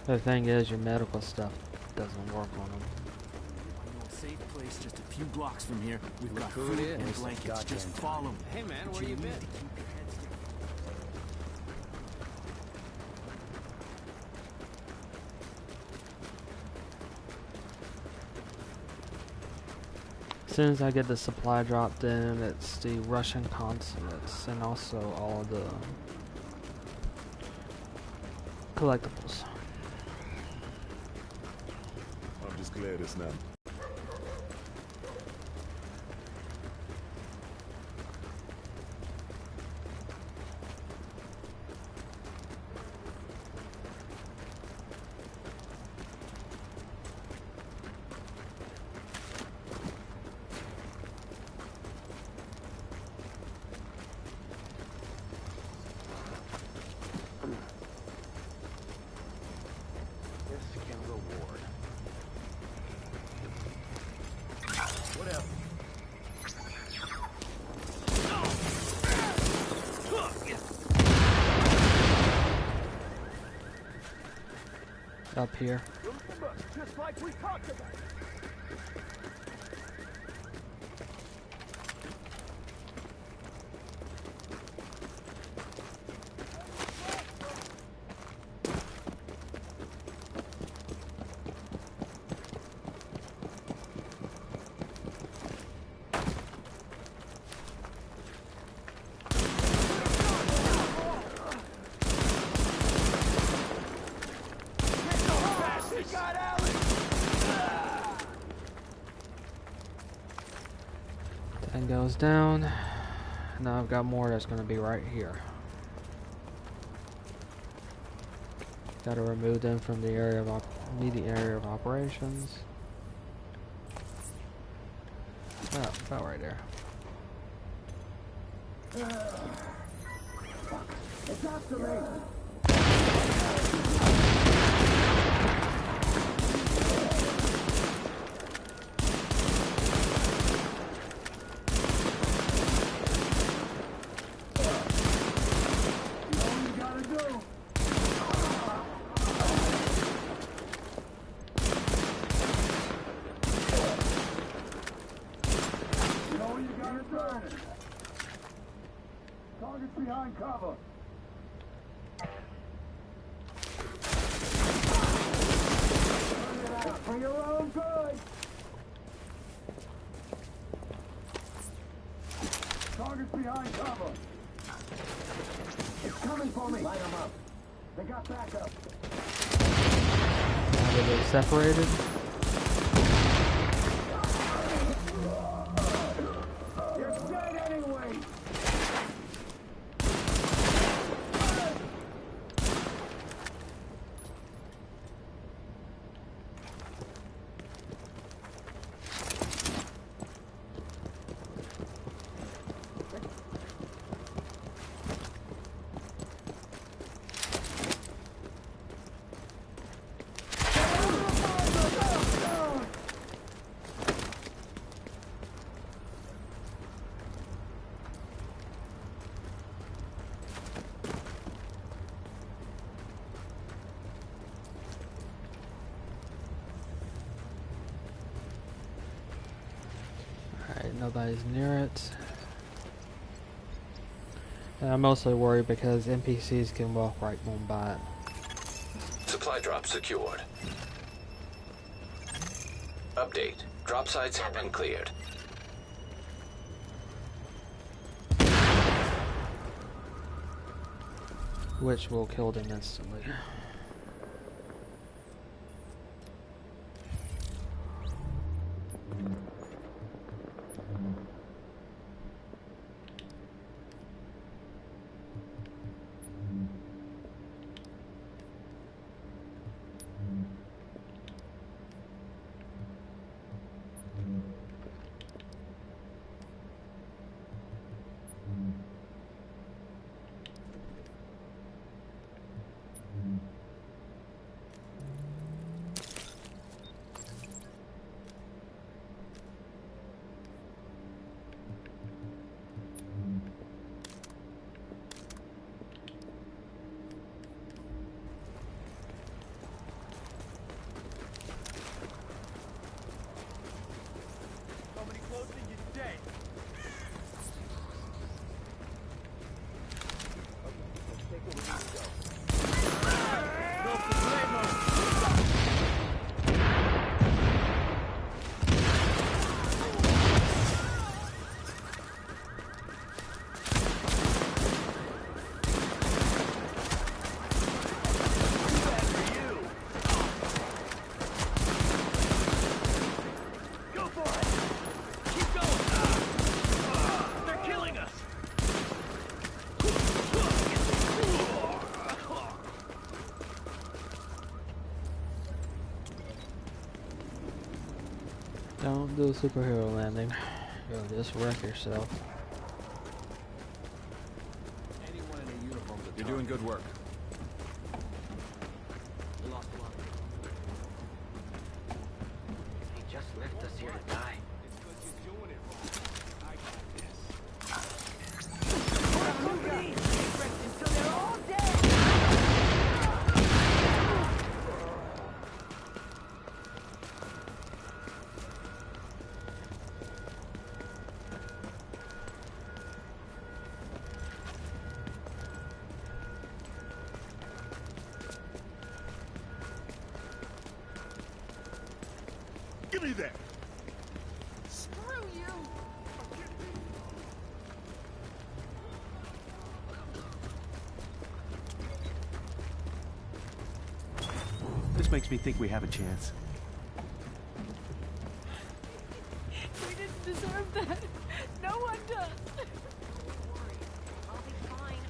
The thing is, your medical stuff doesn't work on them. I know a safe place just a few blocks from here. We've got who food it and is. blankets. Just follow me. Hey man, But where you need been? to keep your heads down. As soon as I get the supply dropped in, it's the Russian consulates and also all the collectibles. I'm just glad it's not. Discount reward. Whatever. Up here. Just like we talked about. That goes down. Now I've got more that's going to be right here. Got to remove them from the area of immediate area of operations. Oh, about right there. It's after me. Target's behind cover. Turn it out for your own good. Target's behind cover. It's coming for me. Light them up. They got backup. Now that they're separated. You're dead anyway. Alright, nobody's near it. And I'm mostly worried because NPCs can walk right on by it. Supply drop secured. Update. Drop sites have been cleared. Which will kill them instantly. Don't do a superhero landing. You'll just wreck yourself. You're doing good work. He just left us here to die. Until they're all dead! Give me that! Screw you! This makes me think we have a chance. We didn't deserve that. No one does.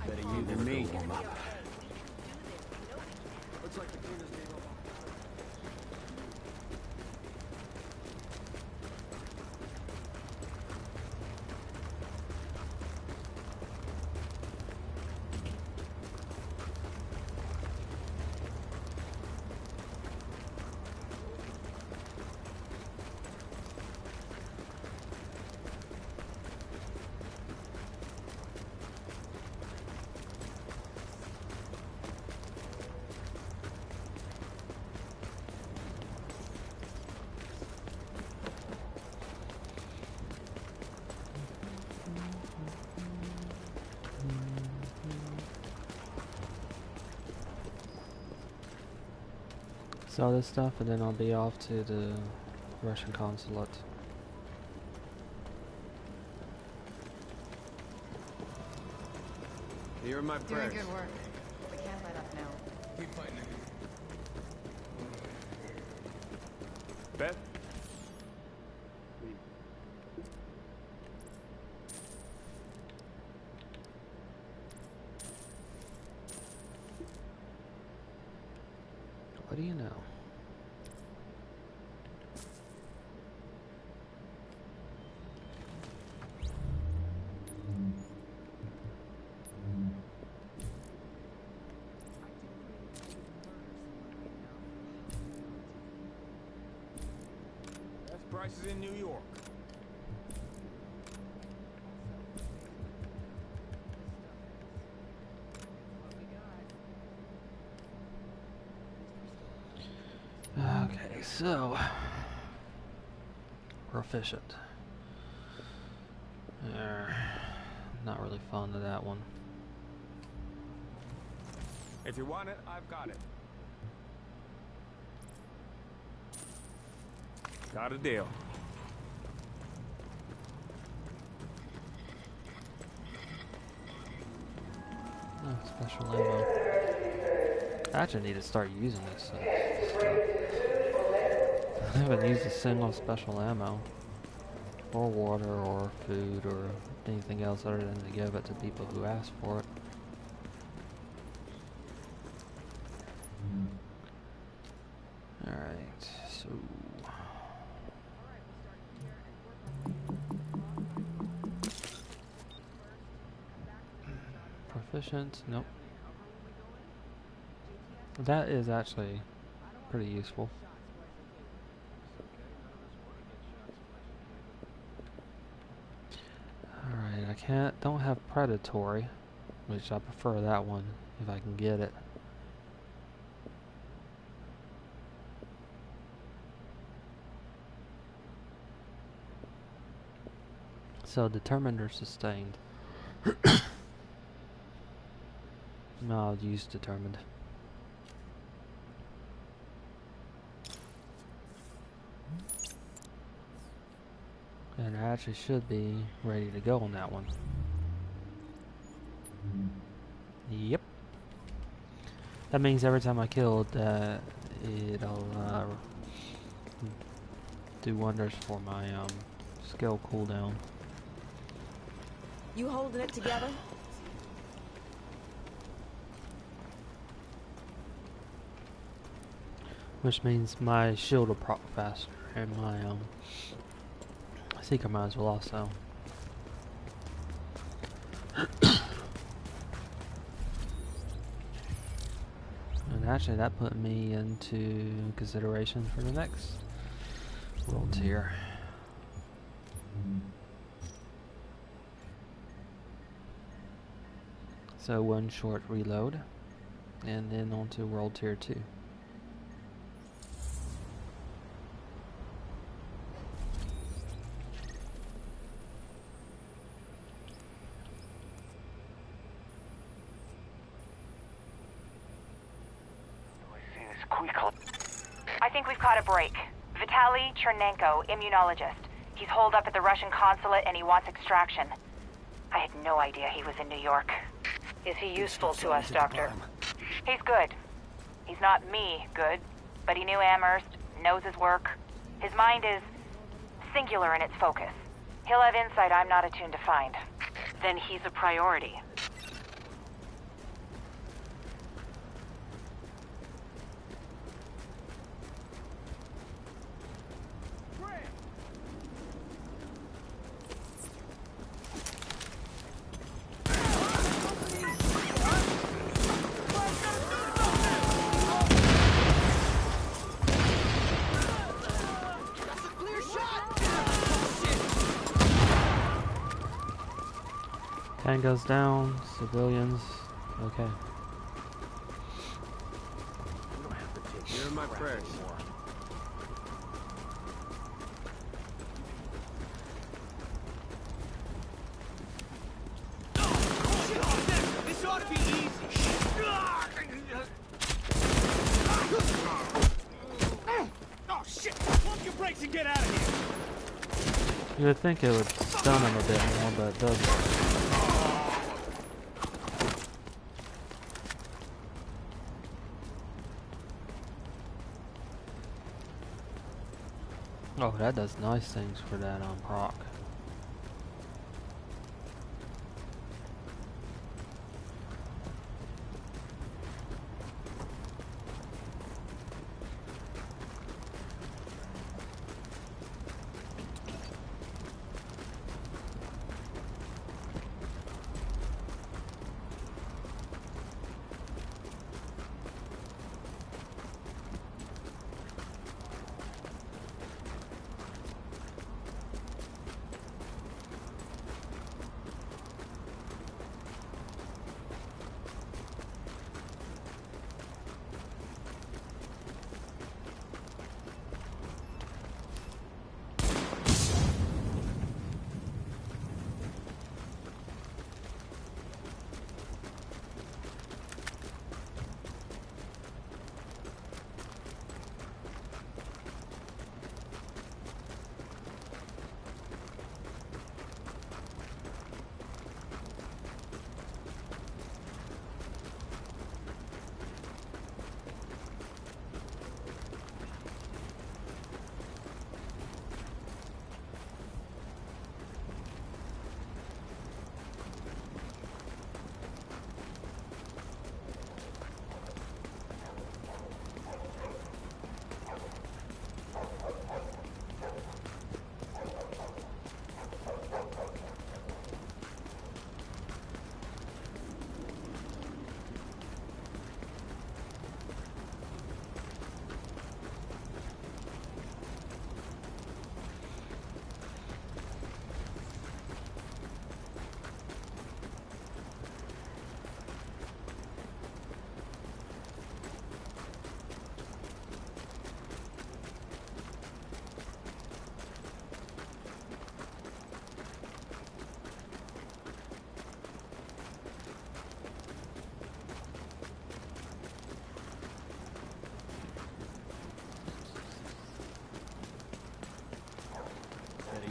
Better you than me. Looks like the cleaners gave up. Sell this stuff and then I'll be off to the Russian consulate. Here are my Doing prayers. good work. We can't let up now. Keep fighting. Bet? What do you know? Best prices in New York. Okay, so proficient. Not really fond of that one. If you want it, I've got it. Got a deal. Oh, special ammo. I actually need to start using this stuff. I haven't used a single special ammo, or water, or food, or anything else other than to give it to people who ask for it. Alright, so... Proficient, nope. That is actually pretty useful. Alright, don't have predatory, which I prefer that one if I can get it. So determined or sustained? No, I'll use determined. And I actually should be ready to go on that one. Yep. That means every time I kill it, it'll do wonders for my skill cooldown. You holding it together? Which means my shield will proc faster and my Seeker might as well also. And actually that put me into consideration for the next world tier. So one short reload and then on to world tier 2. I think we've caught a break. Vitaly Chernenko, immunologist. He's holed up at the Russian consulate and he wants extraction. I had no idea he was in New York. Is he useful to us, Doctor? He's good. He's not me good, but he knew Amherst, knows his work. His mind is singular in its focus. He'll have insight I'm not attuned to find. Then he's a priority. Tango's down, civilians, okay. You don't have to take You're in my prayers. This ought to be easy. Oh shit! Pump your brakes and get out of here. You would think it would stun him a bit more, but it doesn't. Oh, that does nice things for that on proc.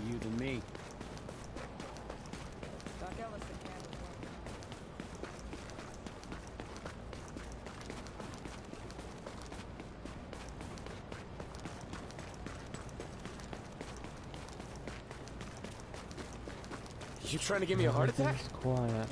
You than me. You trying to give me a heart attack? Everything's quiet.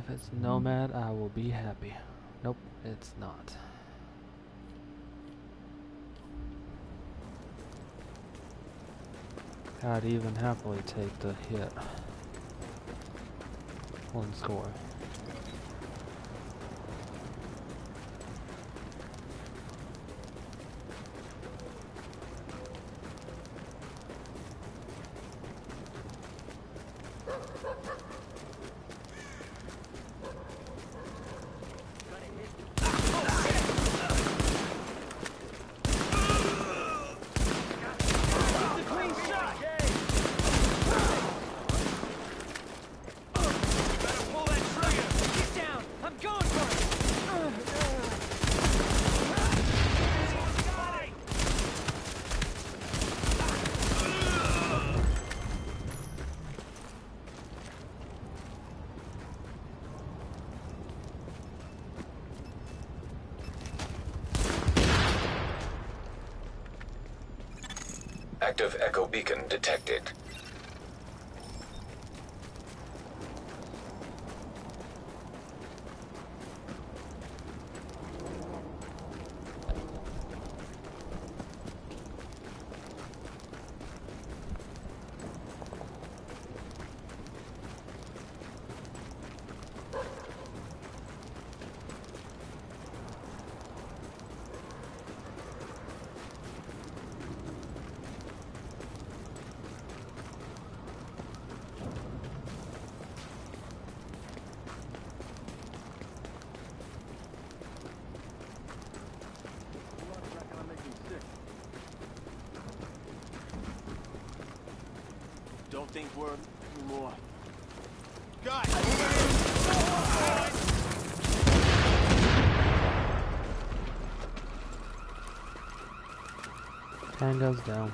If it's Nomad, I will be happy. Nope, it's not. I'd even happily take the hit. 1 score. Active echo beacon detected. Don't think we're anymore. Tango's down.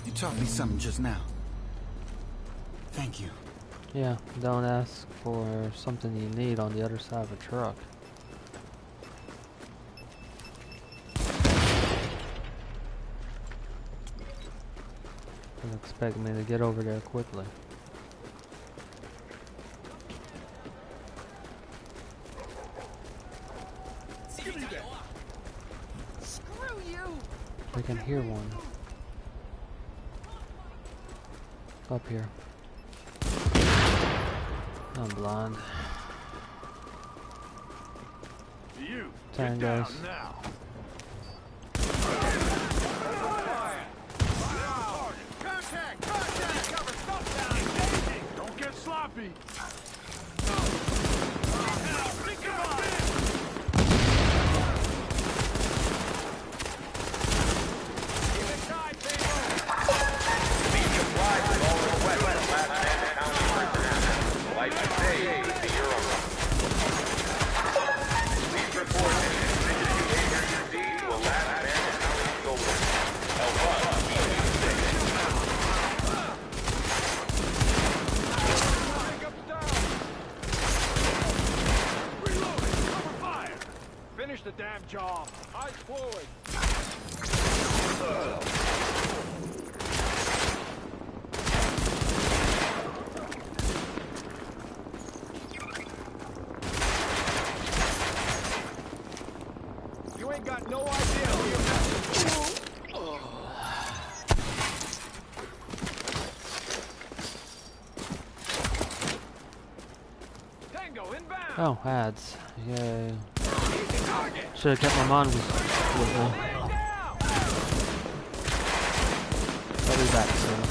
You taught me something just now. Thank you. Yeah, don't ask for something you need on the other side of a truck. Don't expect me to get over there quickly. Screw you! I can hear one. Up here. I'm blind. You Tangos. Don't get sloppy. Finish the damn job. Eyes forward. You ain't got no idea who you're messing with. Tango inbound. Oh, ads. Yay. Should have kept my mind with I'll be back soon.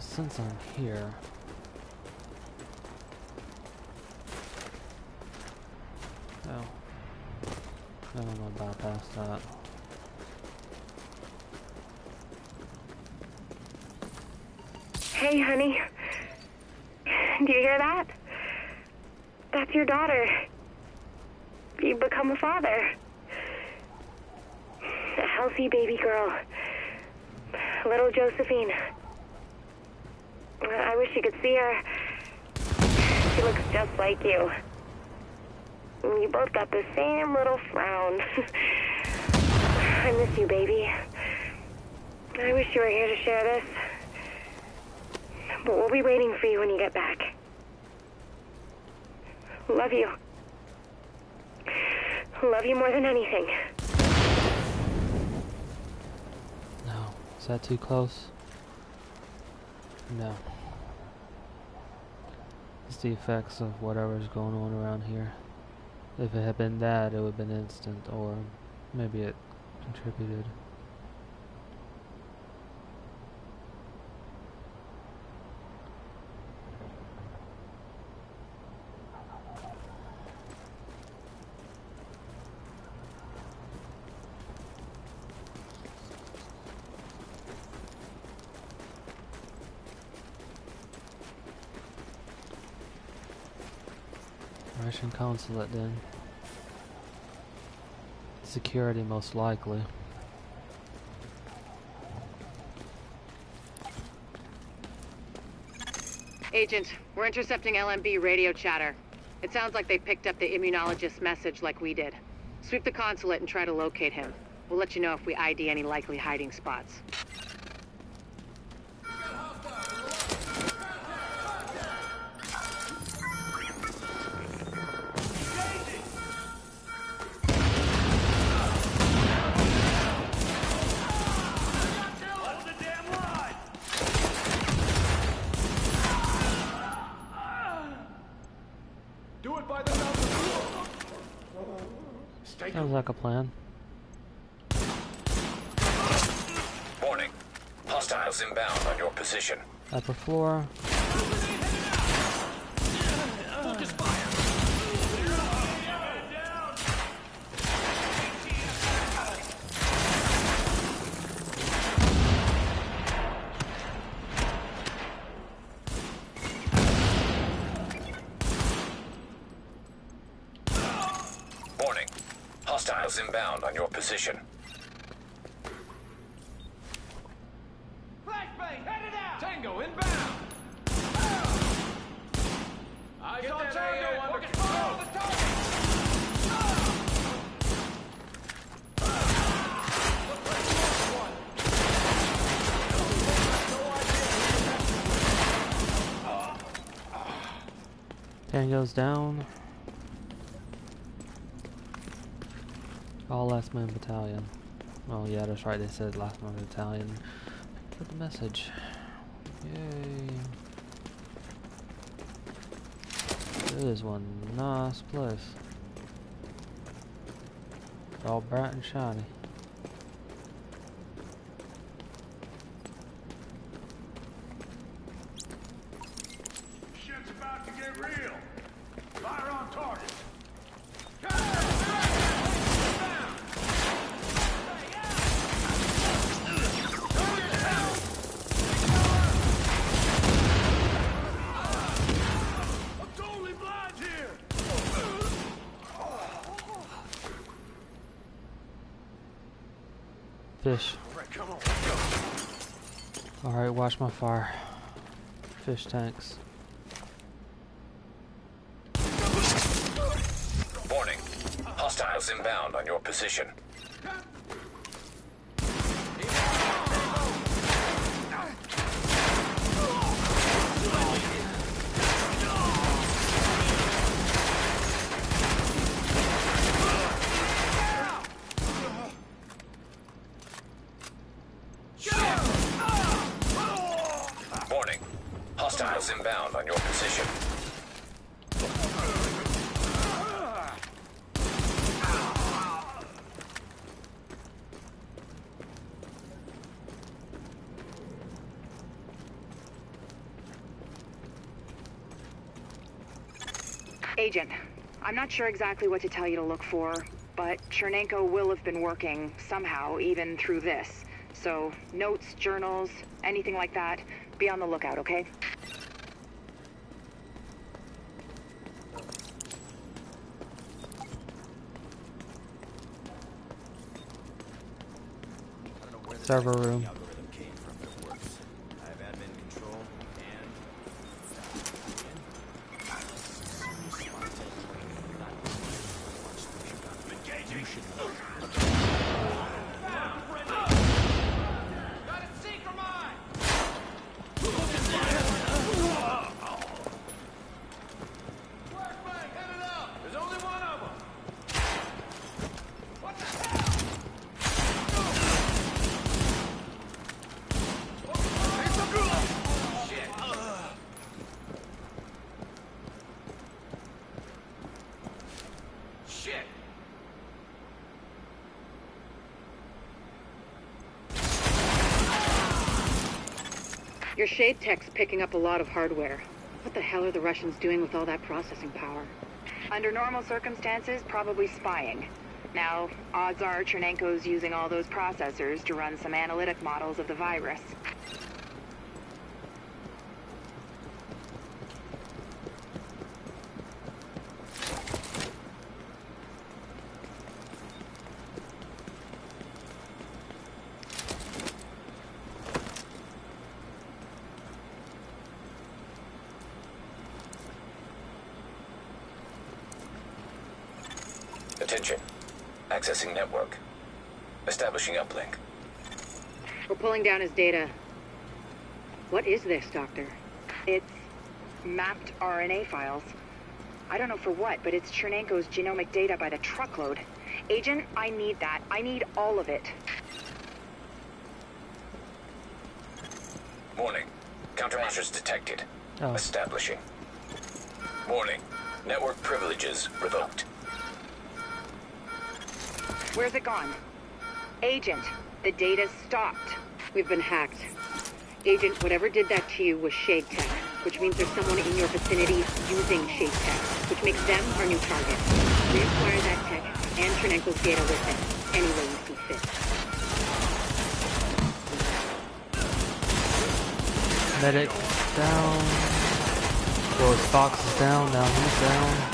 Since I'm here, oh, I'm gonna bypass that. Hey, honey. Do you hear that? That's your daughter. You've become a father. A healthy baby girl. Little Josephine. I wish you could see her. She looks just like you. You both got the same little frown. I miss you, baby. I wish you were here to share this. But we'll be waiting for you when you get back. Love you. Love you more than anything. No. Is that too close? No. It's the effects of whatever's going on around here. If it had been that, it would have been instant, or maybe it contributed. Russian consulate then. Security most likely. Agent, we're intercepting LMB radio chatter. It sounds like they picked up the immunologist's message like we did. Sweep the consulate and try to locate him. We'll let you know if we ID any likely hiding spots. Sounds like a plan. Warning. Hostiles inbound on your position. Upper floor. Focus fire. Warning. Hostiles inbound on your position. Flashbang, headed out! Tango inbound! Eyes on target! Focus fire on the target! Tango's down. All last man battalion. Oh yeah, that's right, they said last man battalion. Get the message. Yay. This is one nice place. All bright and shiny. Shit's about to get real. Fire on target. Fish. Alright, watch my fire. Fish tanks. Warning. Hostiles inbound on your position. Warning. Hostiles inbound on your position. Agent, I'm not sure exactly what to tell you to look for, but Chernenko will have been working somehow, even through this. So, notes, journals, anything like that, be on the lookout, okay? Server room. Your Shade Tech's picking up a lot of hardware. What the hell are the Russians doing with all that processing power? Under normal circumstances, probably spying. Now, odds are Chernenko's using all those processors to run some analytic models of the virus. Attention. Accessing network. Establishing uplink. We're pulling down his data. What is this, Doctor? It's mapped RNA files. I don't know for what, but it's Chernenko's genomic data by the truckload. Agent, I need that. I need all of it. Warning. Countermeasures detected. Oh. Establishing. Warning. Network privileges revoked. Where's it gone? Agent, the data's stopped. We've been hacked. Agent, whatever did that to you was Shade Tech, which means there's someone in your vicinity using Shade Tech, which makes them our new target. Reacquire that tech and Chernenko's data with it, any way you see fit. Medic down. Well, his box is down, now he's down.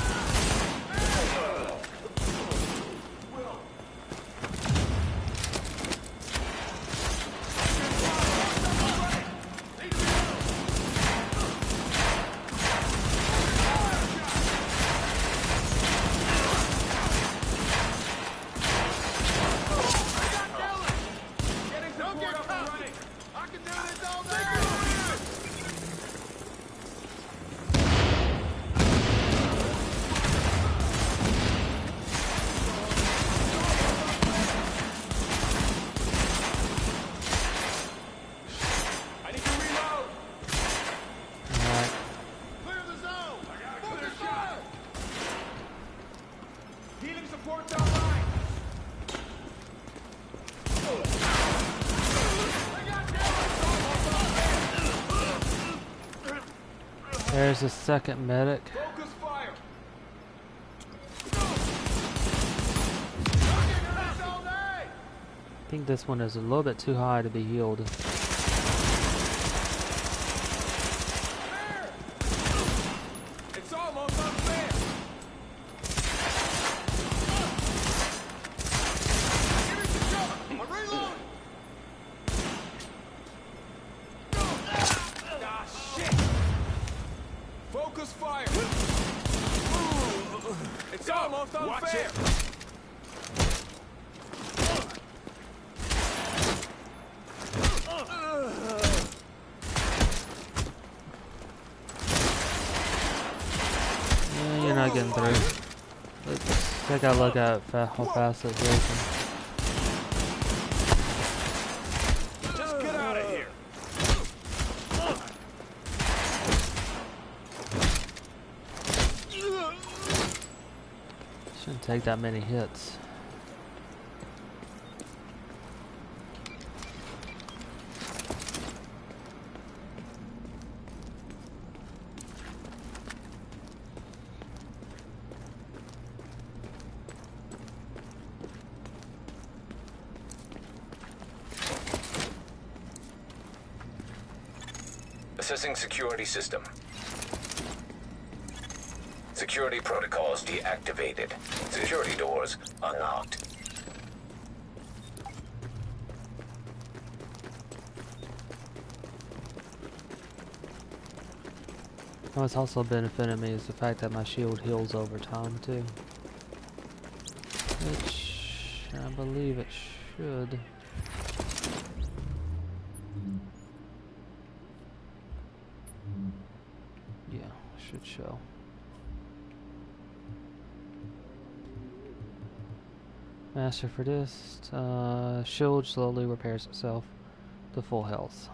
There's a second medic. I think this one is a little bit too high to be healed. It's almost unfair. Give me some cover. I'm reloading. Ah, shit. Focus fire. It's almost unfair. Watch it. You're not getting through. Let's take a look at how fast it's racing. Just get out of here. Shouldn't take that many hits. Processing security system. Security protocols deactivated. Security doors unlocked. What's also benefiting me is the fact that my shield heals over time too. Which I believe it should. Yeah, should show. Master for this. Shield slowly repairs itself to full health.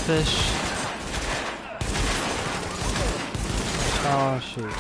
Fish. Oh shoot.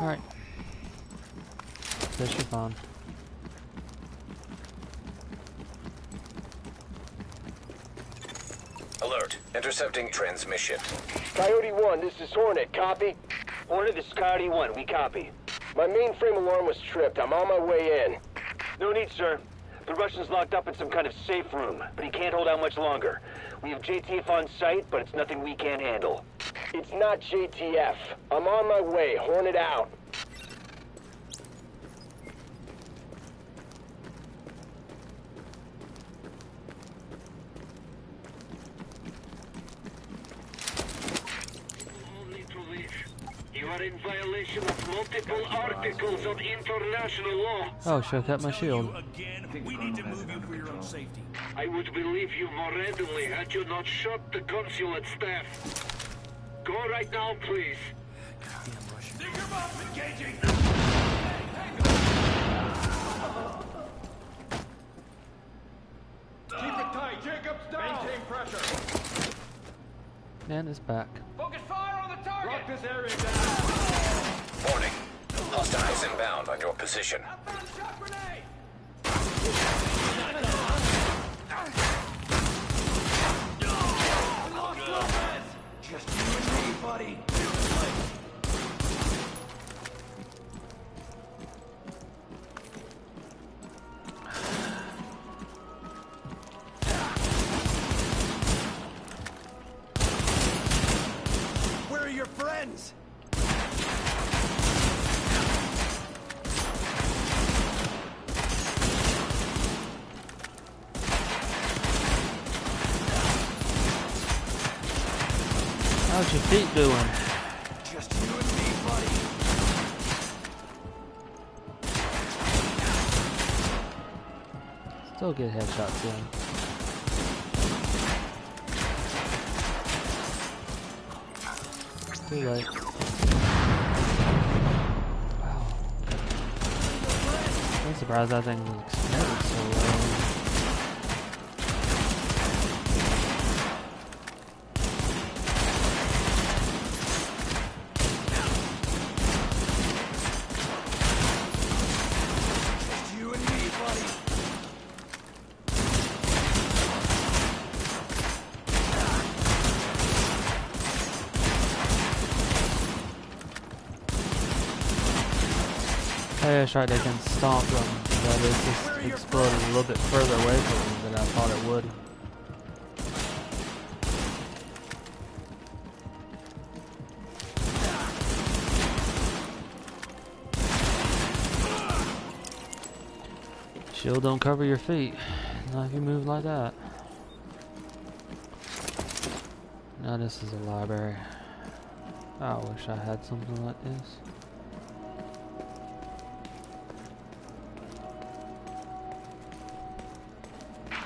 Alright. Fish are fine. Alert. Intercepting transmission. Coyote 1, this is Hornet. Copy? Hornet, this is Coyote 1. We copy. My mainframe alarm was tripped. I'm on my way in. No need, sir. The Russian's locked up in some kind of safe room, but he can't hold out much longer. We have JTF on site, but it's nothing we can't handle. It's not JTF. I'm on my way. Hornet out. You are in violation of multiple articles of international law. Oh, should I cut my shield? We need to move you for your own safety. I would believe you more readily had you not shot the consulate staff. Go right now, please. Dig him up, engaging! Keep it tight, Jacob's down! Maintain pressure. And it's back. Focus fire on the target! Lock this area down! Warning. Hostiles inbound on your position. Just you and me, buddy. Where are your friends? How's your feet doing? Just you and me, buddy. Still get headshots in. Too late. Wow. I'm surprised that thing was exploded so low. Hey, that's right, they can stomp them, but it's just exploded a little bit further away from me than I thought it would. Shield don't cover your feet, not if you move like that. Now this is a library. I wish I had something like this.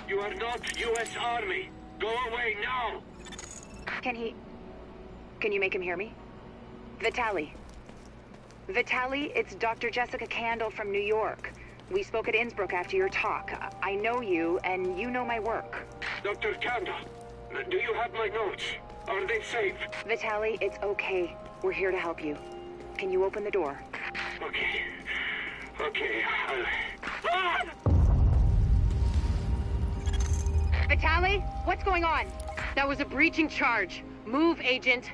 You are not U.S. Army. Go away now. Can you make him hear me? Vitaly. Vitaly, it's Dr. Jessica Candle from New York. We spoke at Innsbruck after your talk. I know you, and you know my work. Dr. Candle, do you have my notes? Are they safe? Vitaly, it's okay. We're here to help you. Can you open the door? Okay. Okay, Vitaly, what's going on? That was a breaching charge. Move, Agent.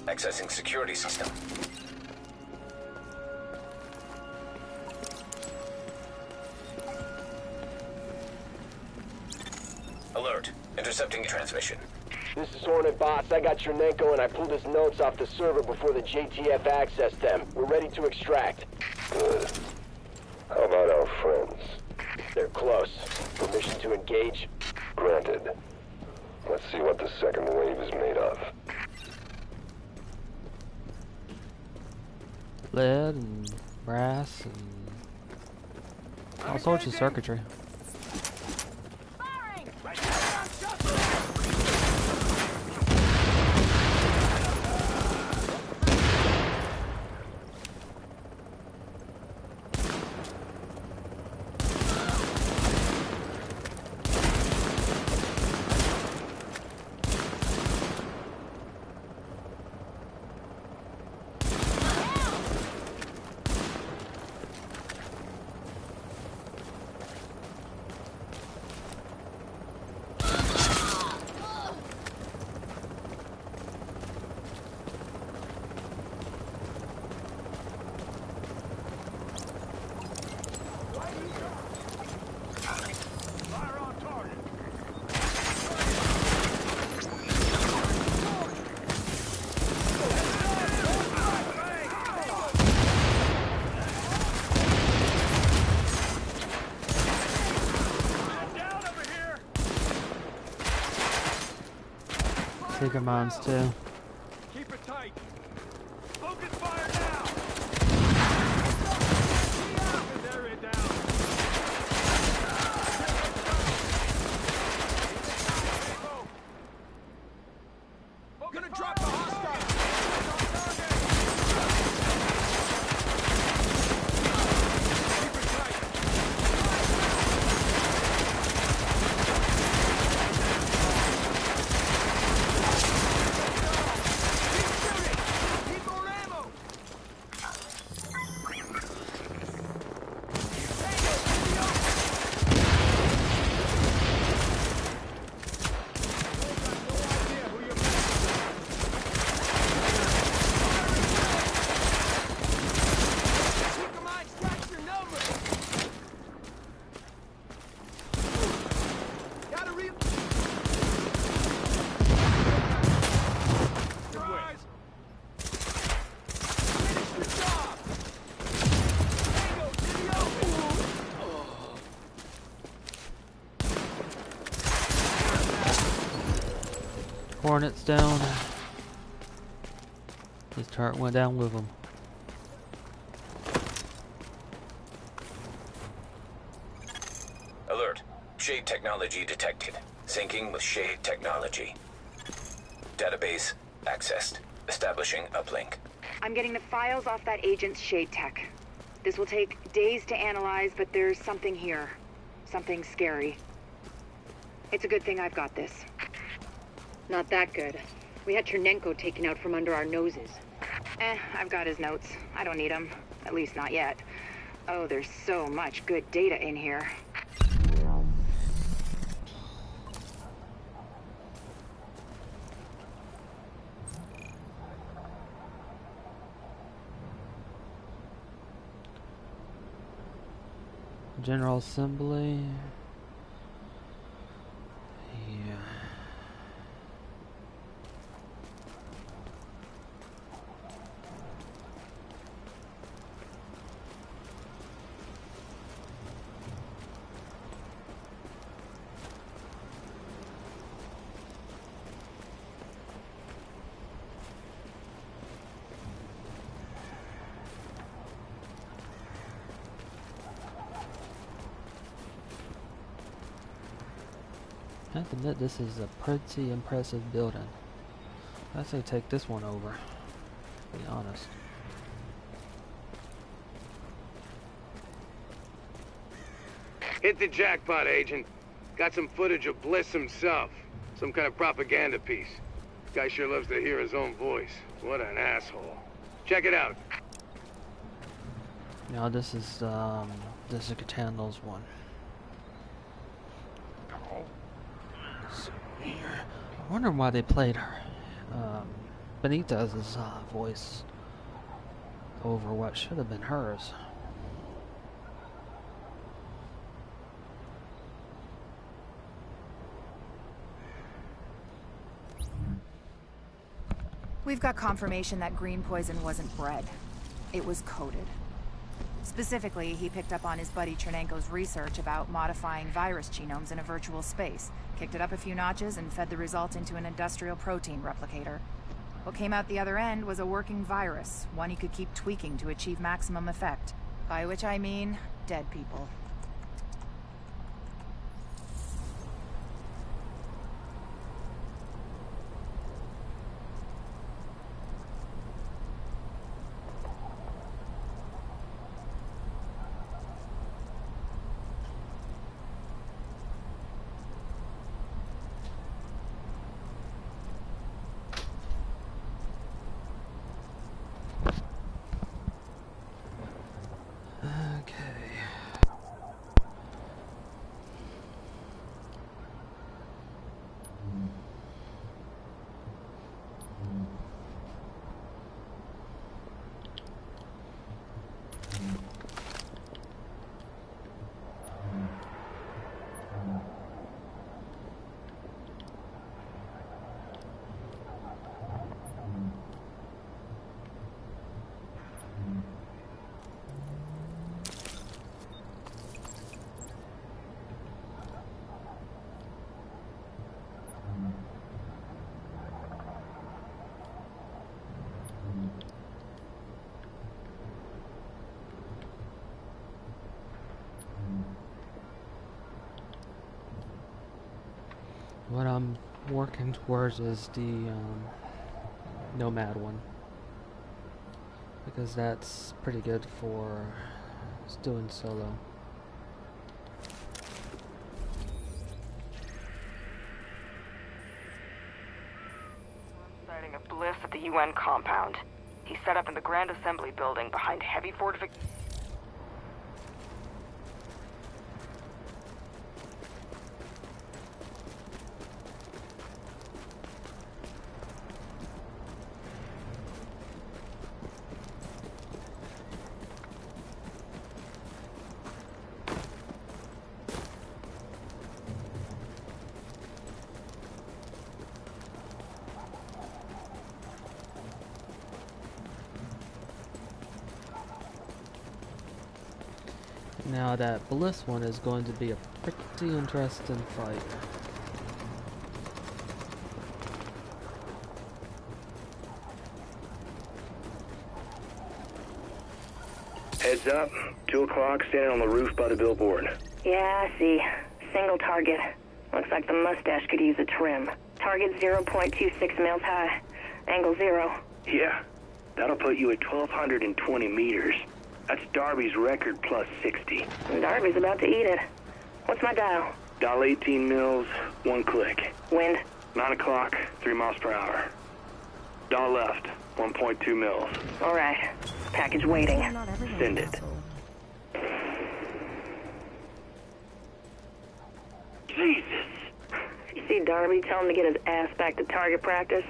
Accessing security system. Alert. Intercepting transmission. This is Hornet, boss. I got Chernenko and I pulled his notes off the server before the JTF accessed them. We're ready to extract. Good. How about our friends? They're close. Permission to engage? Granted. Let's see what the second wave is made of. Lead and brass and all sorts of circuitry. Seeker mines too. Keep it tight. Focus fire now. They're it down. Gonna drop the hostile. Hornets down. His turret went down with him. Alert. Shade technology detected. Syncing with Shade technology. Database accessed. Establishing uplink. I'm getting the files off that agent's Shade tech. This will take days to analyze, but there's something here. Something scary. It's a good thing I've got this. Not that good. We had Chernenko taken out from under our noses. I've got his notes. I don't need them. At least not yet. Oh, there's so much good data in here. General Assembly. Yeah. I have to admit, this is a pretty impressive building. I'd say take this one over, to be honest. Hit the jackpot, Agent. Got some footage of Bliss himself. Some kind of propaganda piece. Guy sure loves to hear his own voice. What an asshole. Check it out. Now this is Jessica Candle's one. I wonder why they played her Benitez's voice over what should have been hers. We've got confirmation that green poison wasn't bred. It was coded. Specifically, he picked up on his buddy Chernenko's research about modifying virus genomes in a virtual space, kicked it up a few notches, and fed the result into an industrial protein replicator. What came out the other end was a working virus, one he could keep tweaking to achieve maximum effect. By which I mean, dead people. What I'm working towards is the Nomad one, because that's pretty good for doing solo. Sighting of Bliss at the UN compound. He's set up in the Grand Assembly building behind heavy fortifications. Now that Bliss one is going to be a pretty interesting fight. Heads up. 2 o'clock, standing on the roof by the billboard. Yeah, I see. Single target. Looks like the mustache could use a trim. Target 0.26 mils high. Angle 0. Yeah, that'll put you at 1,220 meters. That's Darby's record plus 60. Darby's about to eat it. What's my dial? Dial 18 mils, 1 click. Wind? 9 o'clock, 3 miles per hour. Dial left, 1.2 mils. All right. Package waiting. Send it. Jesus! You see Darby tell him to get his ass back to target practice?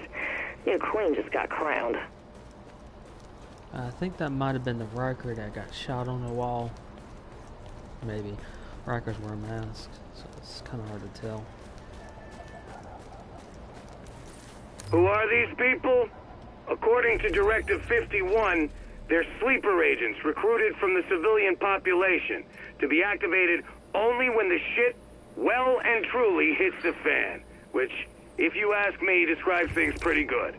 Your queen just got crowned. I think that might have been the Riker that got shot on the wall. Maybe. Riker's wearing masks, so it's kind of hard to tell. Who are these people? According to Directive 51, they're sleeper agents recruited from the civilian population to be activated only when the shit well and truly hits the fan. Which, if you ask me, describes things pretty good.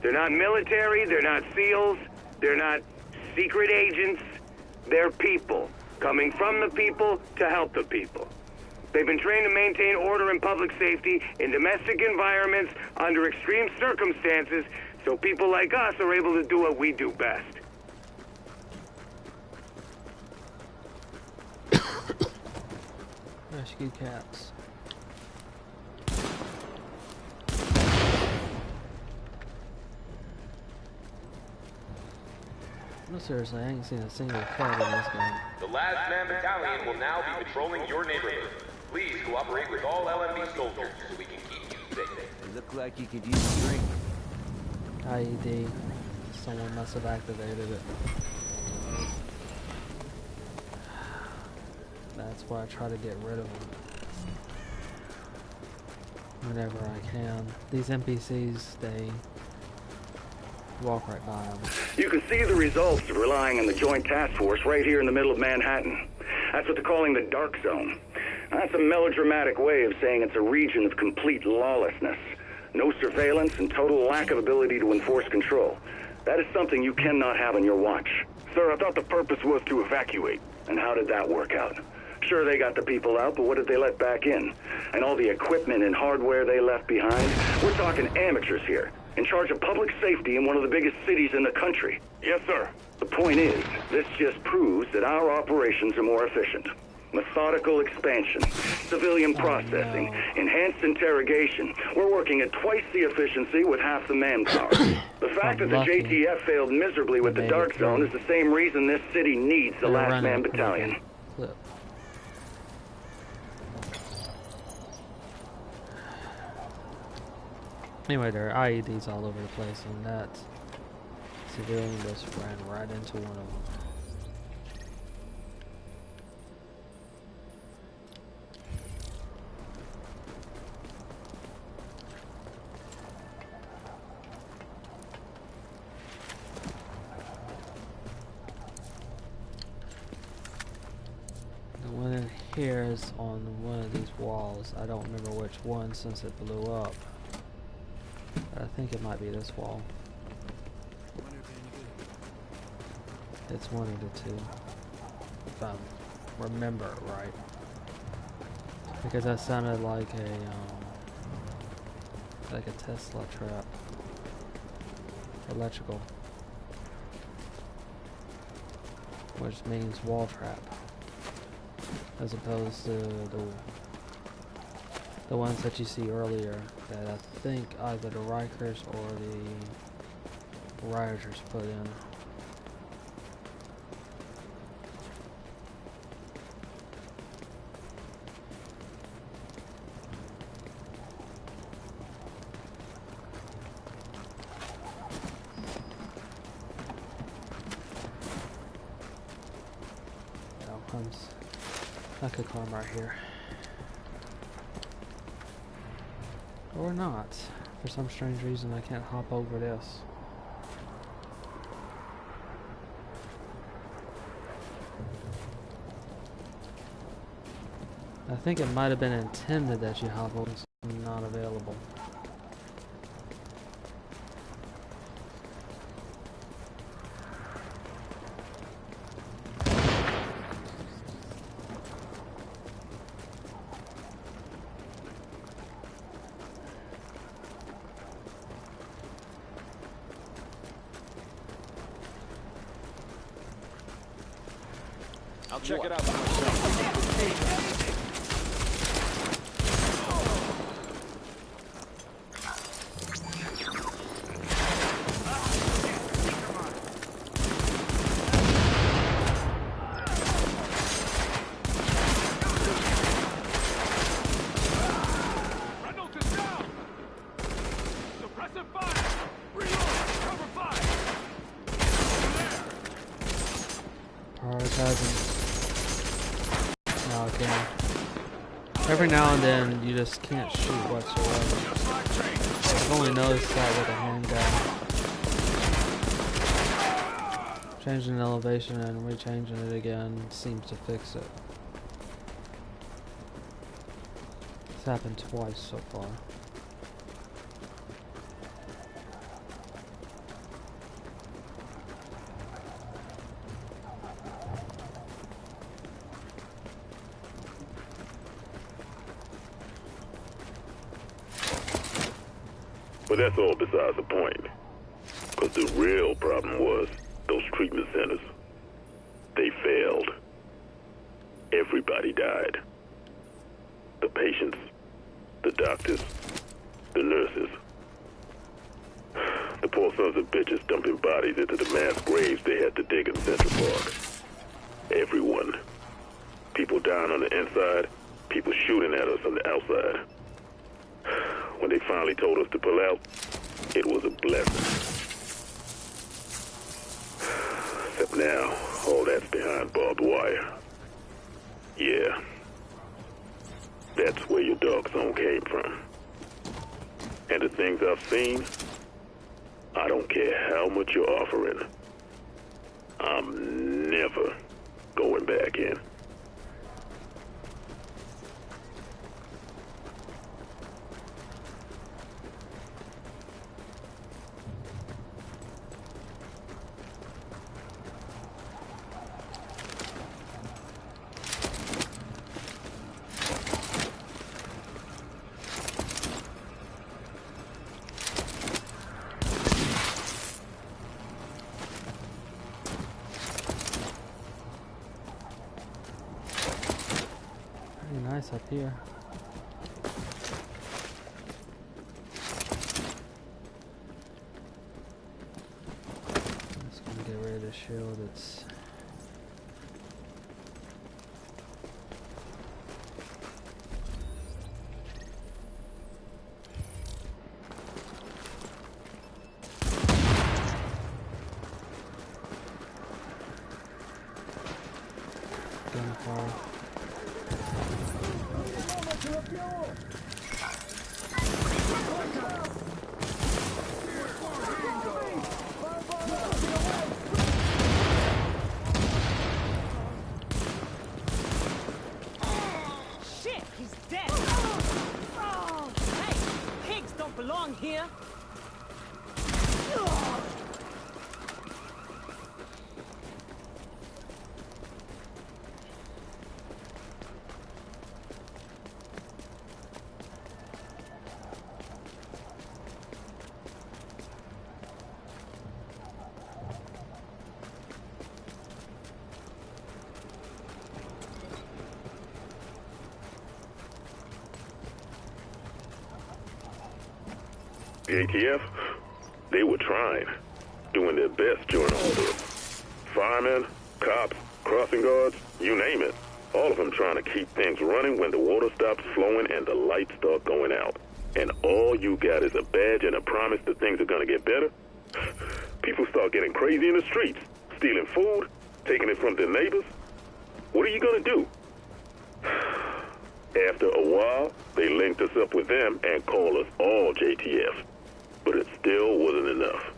They're not military, they're not SEALs, they're not secret agents. They're people, coming from the people to help the people. They've been trained to maintain order and public safety in domestic environments under extreme circumstances, so people like us are able to do what we do best. Rescue cats. No, seriously, I ain't seen a single cat in this game. The Last Man Battalion will now be patrolling your neighborhood. Please cooperate with all LMB soldiers so we can keep you safe. You look like you could use a drink. IED. Someone must have activated it. That's why I try to get rid of them whenever I can. These NPCs, they walk right by them. You can see the results of relying on the Joint Task Force right here in the middle of Manhattan. That's what they're calling the Dark Zone. That's a melodramatic way of saying it's a region of complete lawlessness. No surveillance and total lack of ability to enforce control. That is something you cannot have on your watch. Sir, I thought the purpose was to evacuate. And how did that work out? Sure, they got the people out, but what did they let back in? And all the equipment and hardware they left behind? We're talking amateurs here, in charge of public safety in one of the biggest cities in the country. Yes, sir. The point is, this just proves that our operations are more efficient. Methodical expansion, civilian processing, enhanced interrogation. We're working at twice the efficiency with half the manpower. The fact that the JTF failed miserably with the Dark Zone is the same reason this city needs the Last Man Battalion. Anyway, there are IEDs all over the place, and that civilian just ran right into one of them. The one in here is on one of these walls. I don't remember which one since it blew up. I think it might be this wall. It's one of the two, if I remember it right. Because that sounded like a Tesla trap. Electrical. Which means wall trap. As opposed to the ones that you see earlier that I think either the Rikers or the rioters put in. I could climb right here. Or not. For some strange reason I can't hop over this. I think it might have been intended that you hop over, it's not available. I'll check it out for myself. how I can. Every now and then, you just can't shoot whatsoever. I've only noticed that with a handgun. Changing the elevation and rechanging it again seems to fix it. It's happened twice so far. But that's all besides the point. Because the real problem was those treatment centers. They failed. Everybody died. The patients, the doctors, the nurses. The poor sons of bitches dumping bodies into the mass graves they had to dig in Central Park. Everyone. People dying on the inside, people shooting at us on the outside. When they finally told us to pull out, it was a blessing. Except now, all that's behind barbed wire. Yeah. That's where your dark zone came from. And the things I've seen, I don't care how much you're offering. I'm never going back in. Nice up here. I'm just gonna get rid of the shield. It's gunfire. Shit, he's dead. Oh, hey, pigs don't belong here. The ATF, they were trying, doing their best during all this. Firemen, cops, crossing guards, you name it. All of them trying to keep things running when the water stops flowing and the lights start going out. And all you got is a badge and a promise that things are gonna get better. People start getting crazy in the streets, stealing food, taking it from their neighbors. What are you gonna do? After a while, they linked us up with them and called us all JTF. But it still wasn't enough.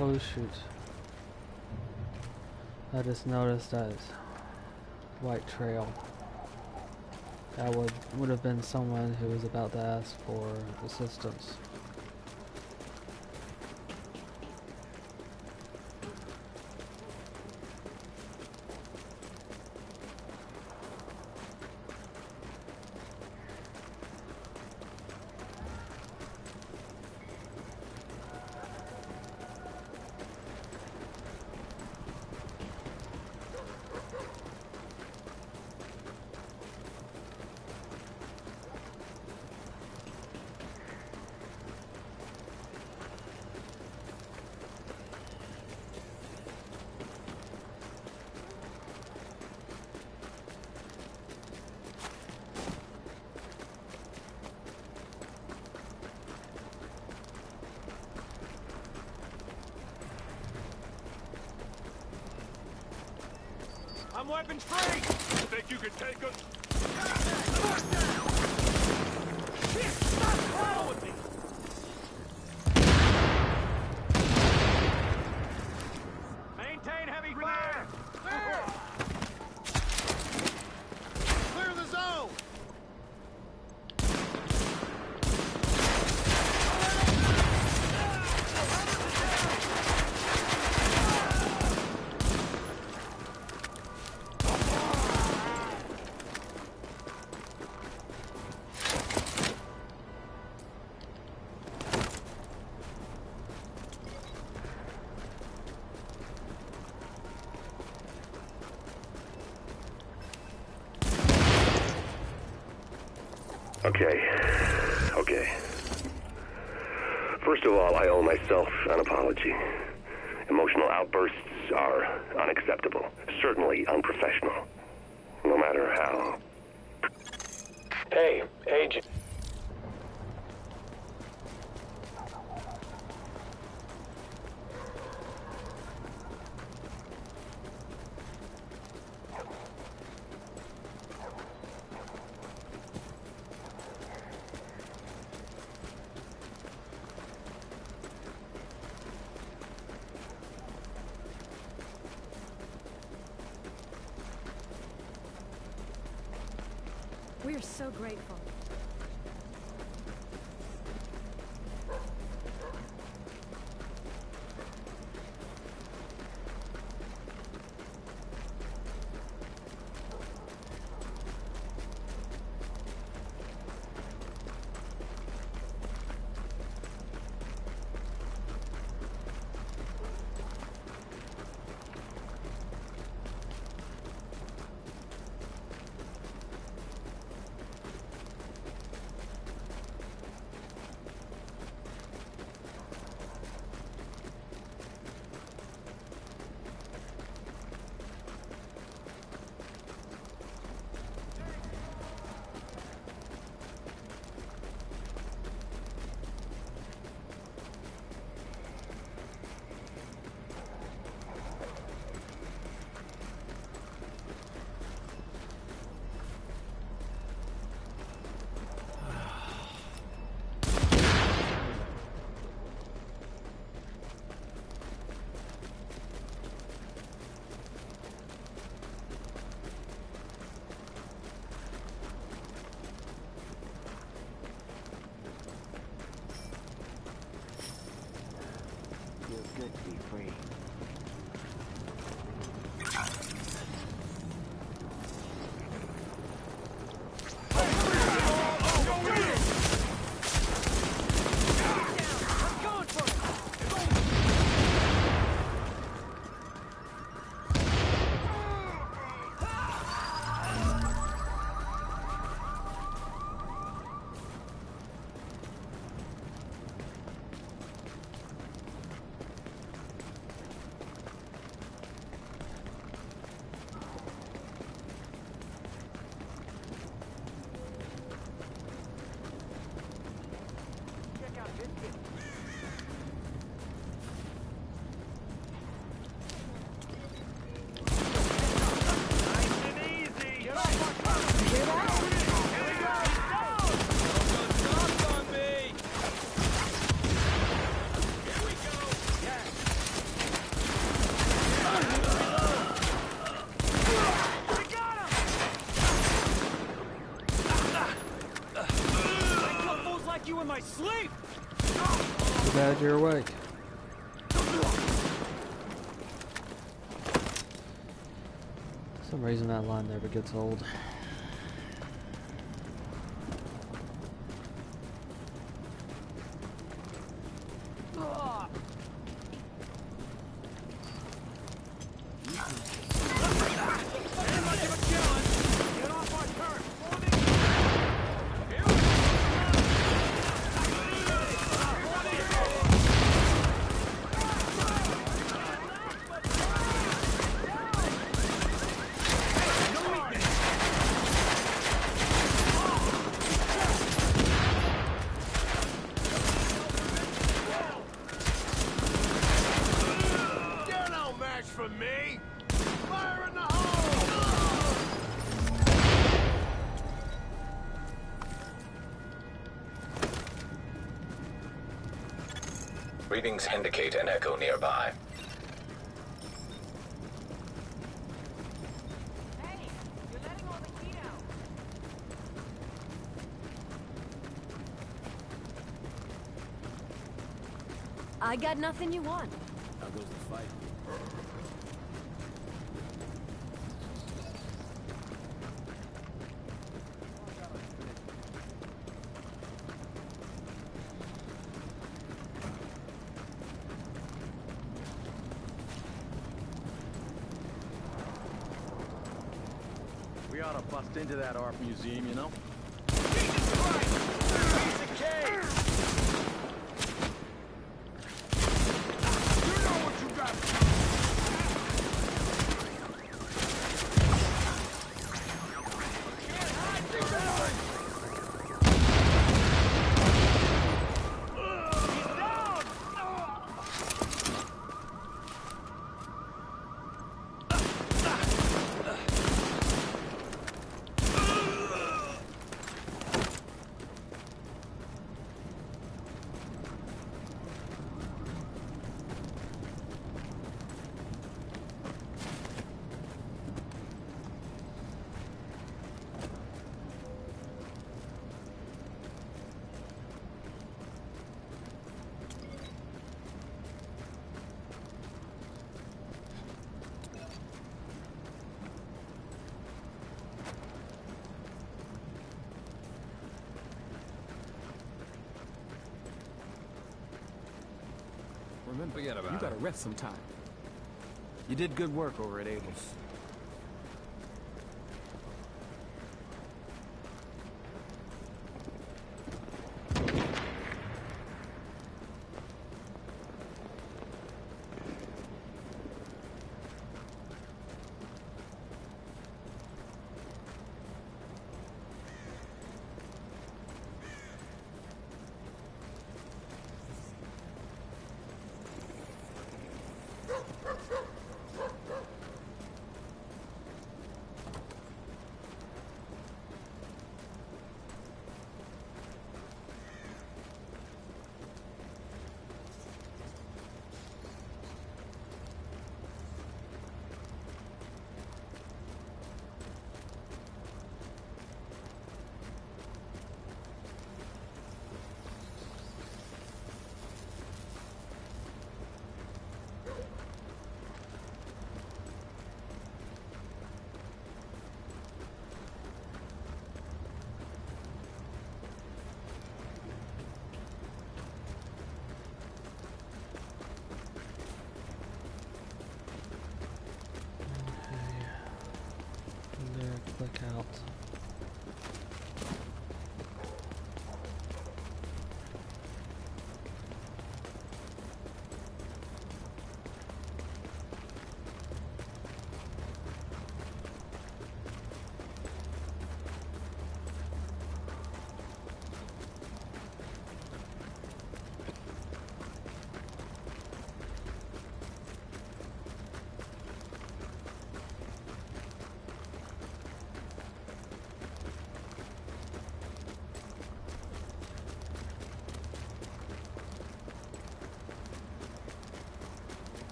Oh shoot. I just noticed that white trail. That would have been someone who was about to ask for assistance. I'm weapons free! Think you can take us? Shit! Stop following me! Maintain heavy fire! Clear! Clear the zone! Okay. First of all, I owe myself an apology. Emotional outbursts are unacceptable, certainly unprofessional, no matter how. Hey, Agent. We are so grateful. Feels good to be free. You in my sleep! Too bad you're awake. For some reason that line never gets old. Readings indicate an echo nearby. Hey, you're letting all the heat out. I got nothing you want. How goes the fight? We ought to bust into that art museum, you know? Jesus Christ! Piece of cake! You know what you got to do! Can't hide from that! He's down! Remember, Forget about you it. gotta rest some time. You did good work over at Abel's. Click out.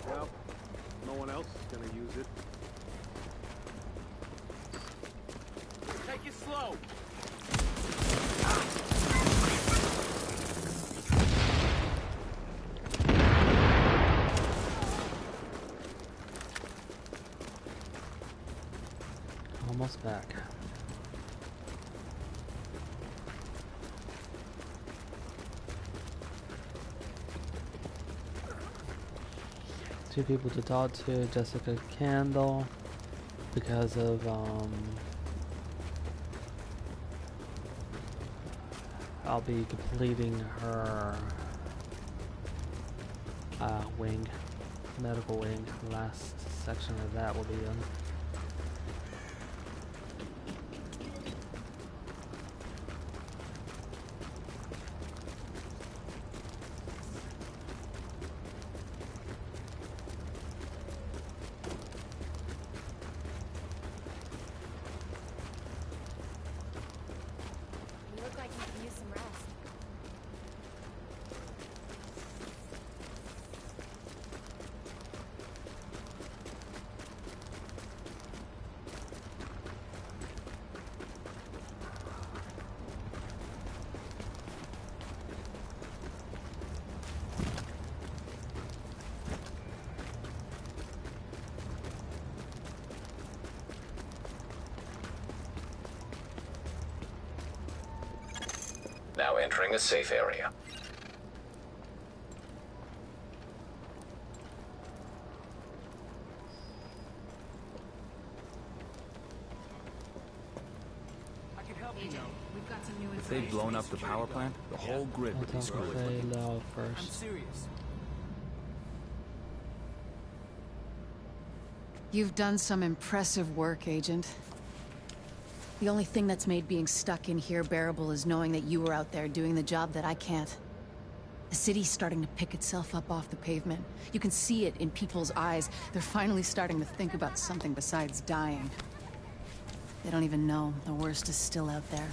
Well, no one else is gonna use it. Take it slow. Almost back. Two people to talk to, Jessica Candle, because of I'll be completing her wing, medical wing. The last section of that will be done. entering a safe area. If they'd blown up the power plant, the whole grid would be screwed. I'm serious. You've done some impressive work, Agent. The only thing that's made being stuck in here bearable is knowing that you were out there doing the job that I can't. The city's starting to pick itself up off the pavement. You can see it in people's eyes. They're finally starting to think about something besides dying. They don't even know the worst is still out there.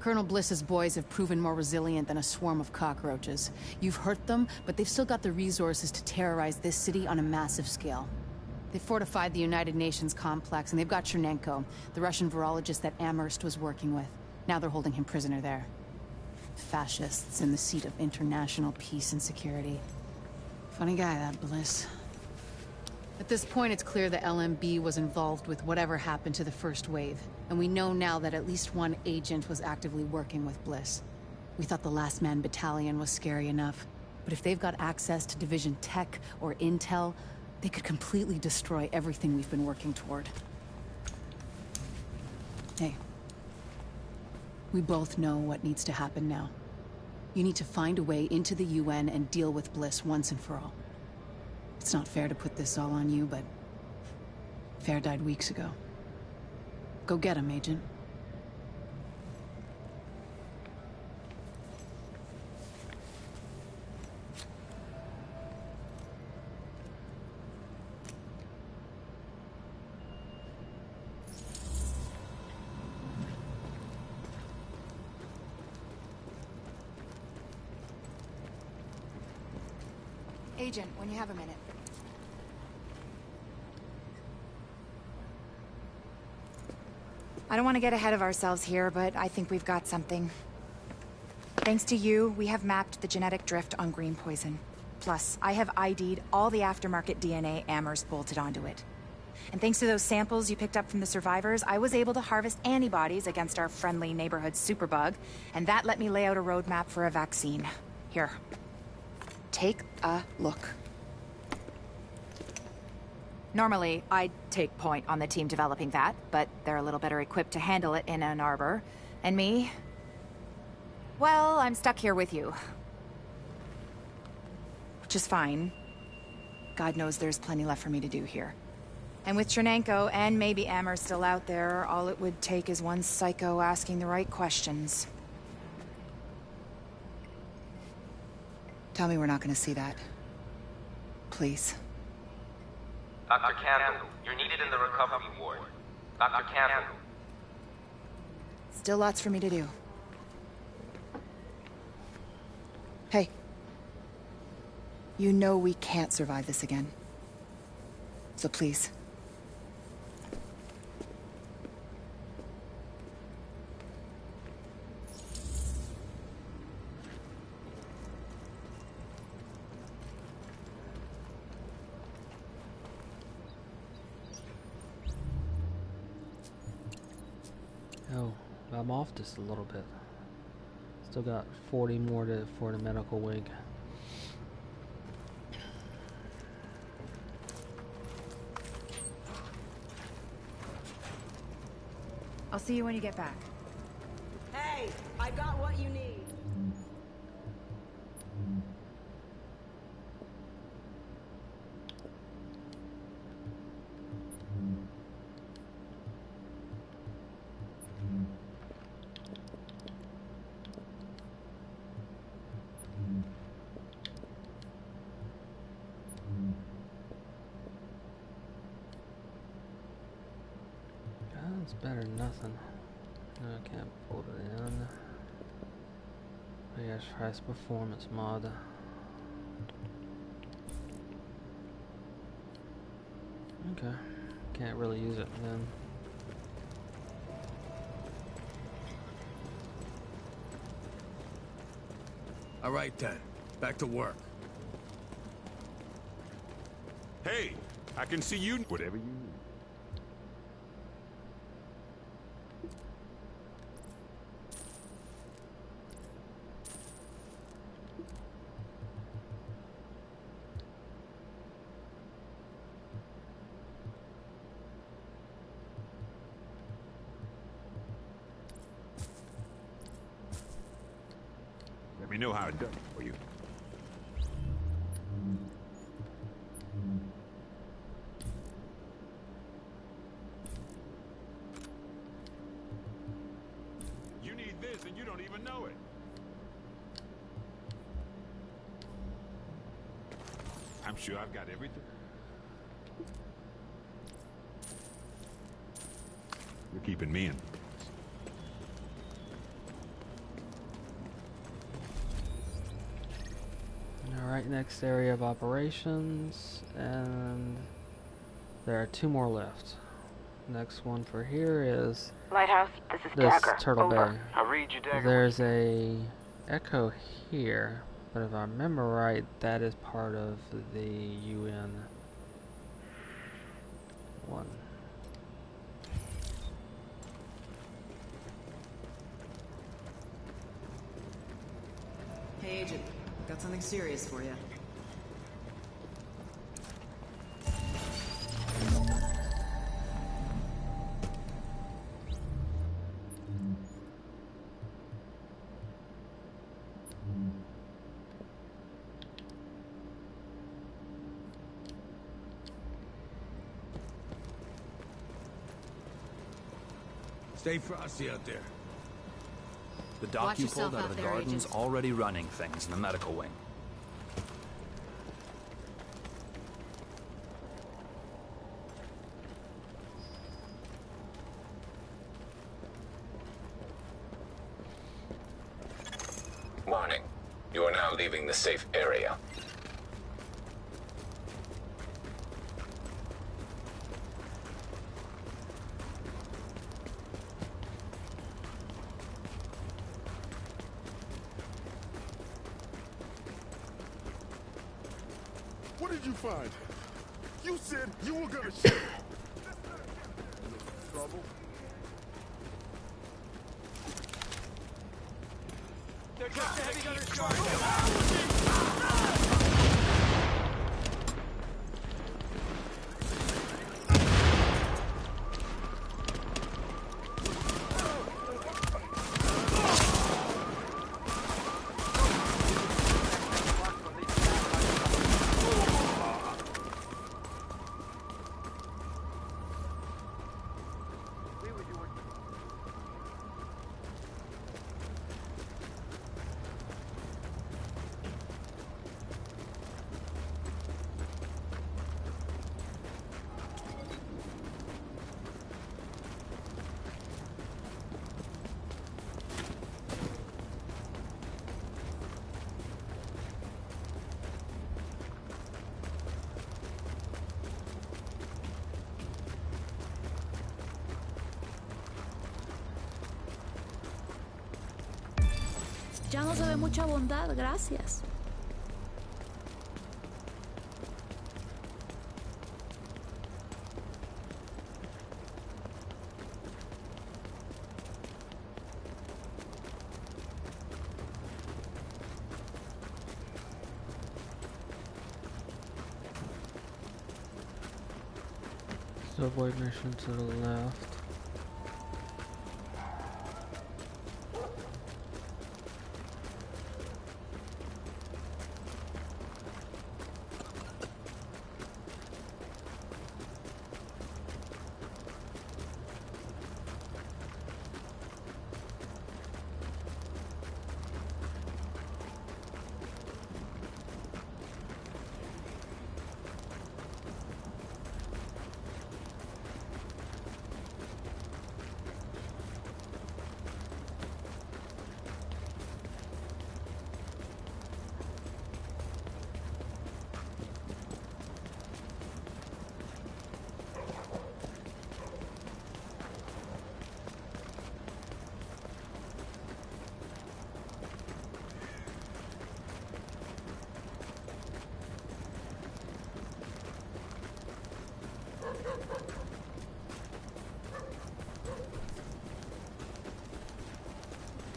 Colonel Bliss's boys have proven more resilient than a swarm of cockroaches. You've hurt them, but they've still got the resources to terrorize this city on a massive scale. They fortified the United Nations complex, and they've got Chernenko, the Russian virologist that Amherst was working with. Now they're holding him prisoner there. Fascists in the seat of international peace and security. Funny guy, that Bliss. At this point, it's clear the LMB was involved with whatever happened to the first wave, and we know now that at least one agent was actively working with Bliss. We thought the Last Man Battalion was scary enough, but if they've got access to Division Tech or Intel, they could completely destroy everything we've been working toward. Hey. We both know what needs to happen now. You need to find a way into the UN and deal with Bliss once and for all. It's not fair to put this all on you, but Fair died weeks ago. Go get him, Agent. Agent, when you have a minute. I don't want to get ahead of ourselves here, but I think we've got something. Thanks to you, we have mapped the genetic drift on green poison. Plus, I have ID'd all the aftermarket DNA Amherst bolted onto it. And thanks to those samples you picked up from the survivors, I was able to harvest antibodies against our friendly neighborhood superbug, and that let me lay out a roadmap for a vaccine. Here. Take a look. Normally, I'd take point on the team developing that, but they're a little better equipped to handle it in Ann Arbor. And me? Well, I'm stuck here with you. Which is fine. God knows there's plenty left for me to do here. And with Chernenko and maybe Amherst still out there, all it would take is one psycho asking the right questions. Tell me we're not gonna see that. Please. Dr. Candle, you're needed in the recovery ward. Dr. Candle. Still lots for me to do. Hey. You know we can't survive this again. So please. Oh, I'm off just a little bit. Still got 40 more for the medical wig. I'll see you when you get back. Hey, I got what you need. It's better than nothing. No, I can't pull it in. I guess price performance mod. Okay. Can't really use it then. All right then. Back to work. Hey, I can see you. Whatever you need. know how it does for you. You need this and you don't even know it. I'm sure I've got everything. You're keeping me in. Alright, next area of operations, and there are 2 more left. Next one for here is Lighthouse, this is Dagger. Turtle Over. Bay. I read you, Dagger. There's a echo here, but if I remember right, that is part of the UN one. Hey, Agent. Got something serious for you. Stay frosty out there. The dock Watch you yourself pulled out out of the there, garden's Agent. already running things in the medical wing. Warning. You are now leaving the safe area. What did you find? You said you were gonna shoot. Trouble? They're just a heavy gunner charge. Ya no se ve mucha bondad, gracias. Subway mission to the left.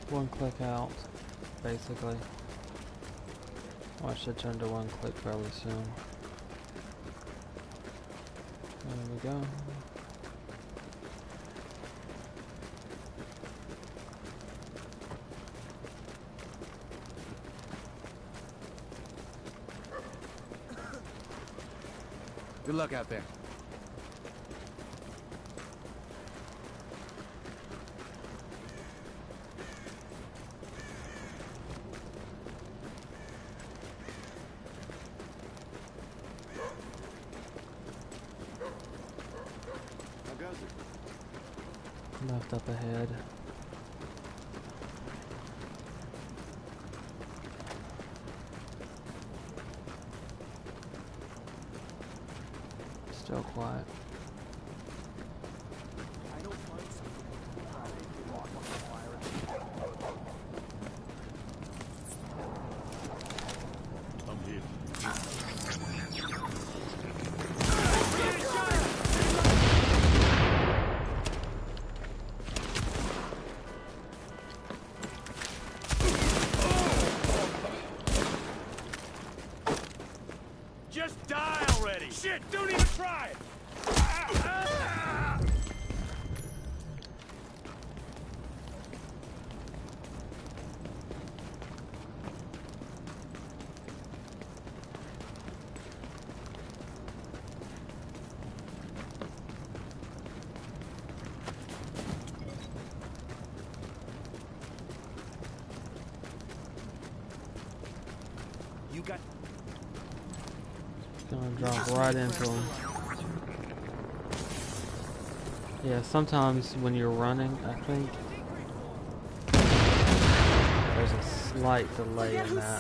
One click out, basically. Watch it turn to one click fairly soon. There we go. Good luck out there. Left up ahead. Still quiet. I'm here. Just die already! Shit, don't even try it! You got... Gonna drop right into him. Yeah, sometimes when you're running, I think there's a slight delay in that.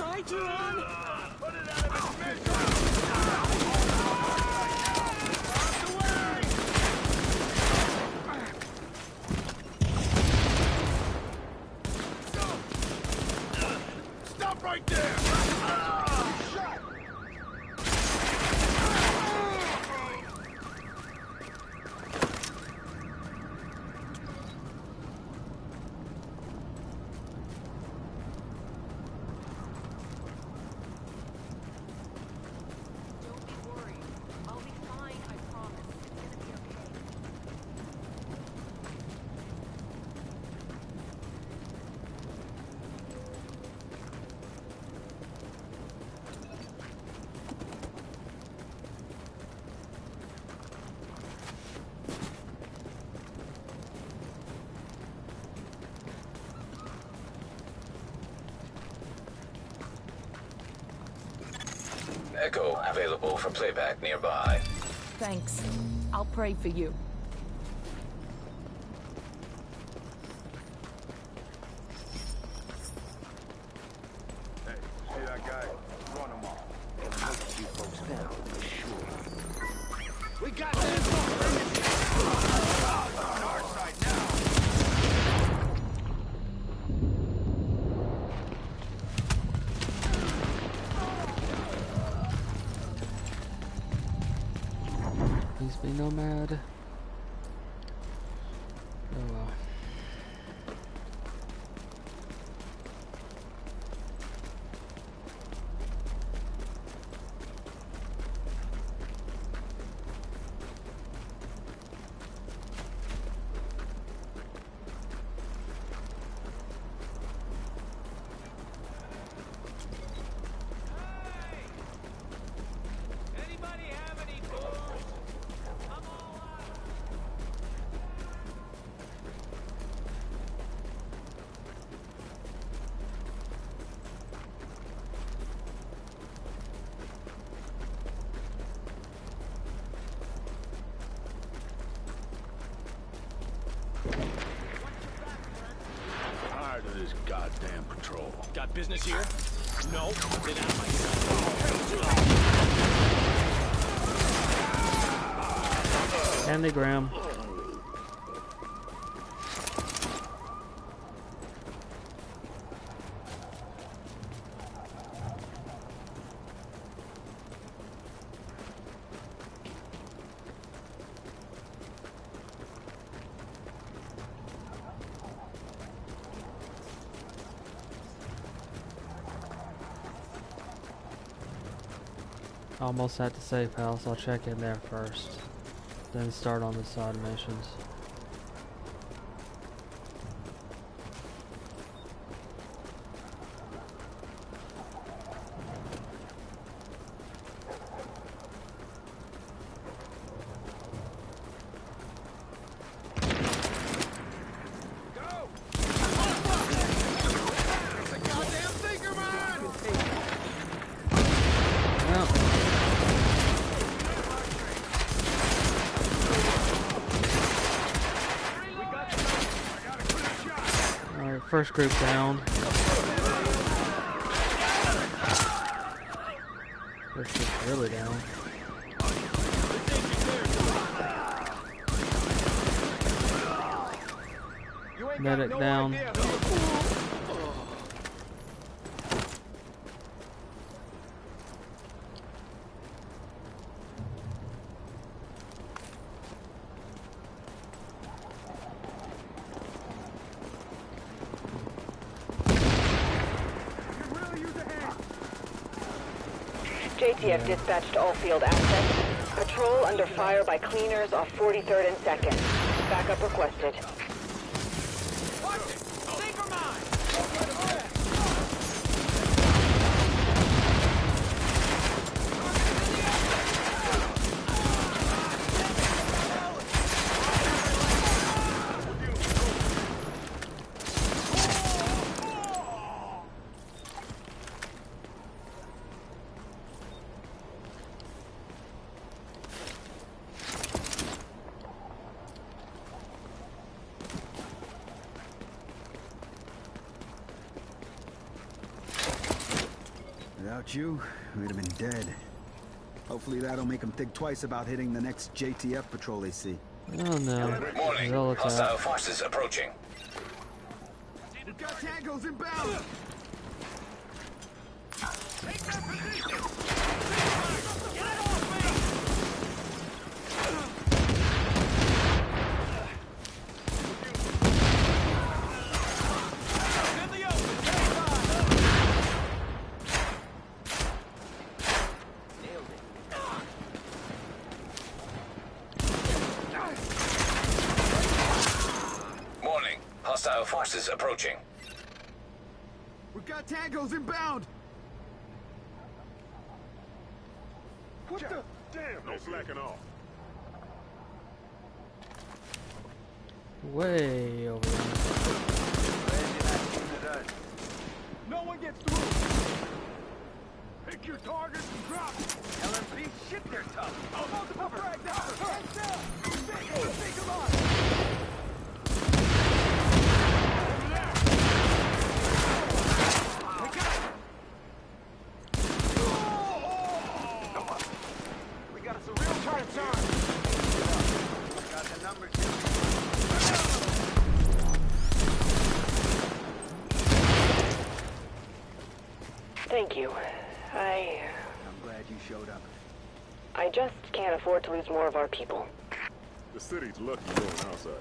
Stop right there! Echo available for playback nearby. Thanks. I'll pray for you. Hey, see that guy? Run him off. And take you folks down for sure. We got this on our side now. Please be nomad. Oh well. Tired of this goddamn patrol. Got business here? No. Then out my Andy Graham. Almost at the safe house. I'll check in there first, then start on the side missions. First group down. First group's really down. Medic down. JTF dispatched to all field access. Patrol under fire by cleaners off 43rd and 2nd. Backup requested. Without you, we'd have been dead. Hopefully that'll make them think twice about hitting the next JTF patrol they see. Oh no. Warning. Hostile forces approaching. We've got tangos inbound! Take that position! Get off me! Hostile forces approaching. We've got tangos inbound! What the? Damn, no slacking off. Way over there. No one gets through. Pick your targets and drop. LMP, shit, they're tough. Oh, multiple frag down. Hands down. Think alive. Thank you. I'm glad you showed up. I just can't afford to lose more of our people. The city's lucky you're on our side.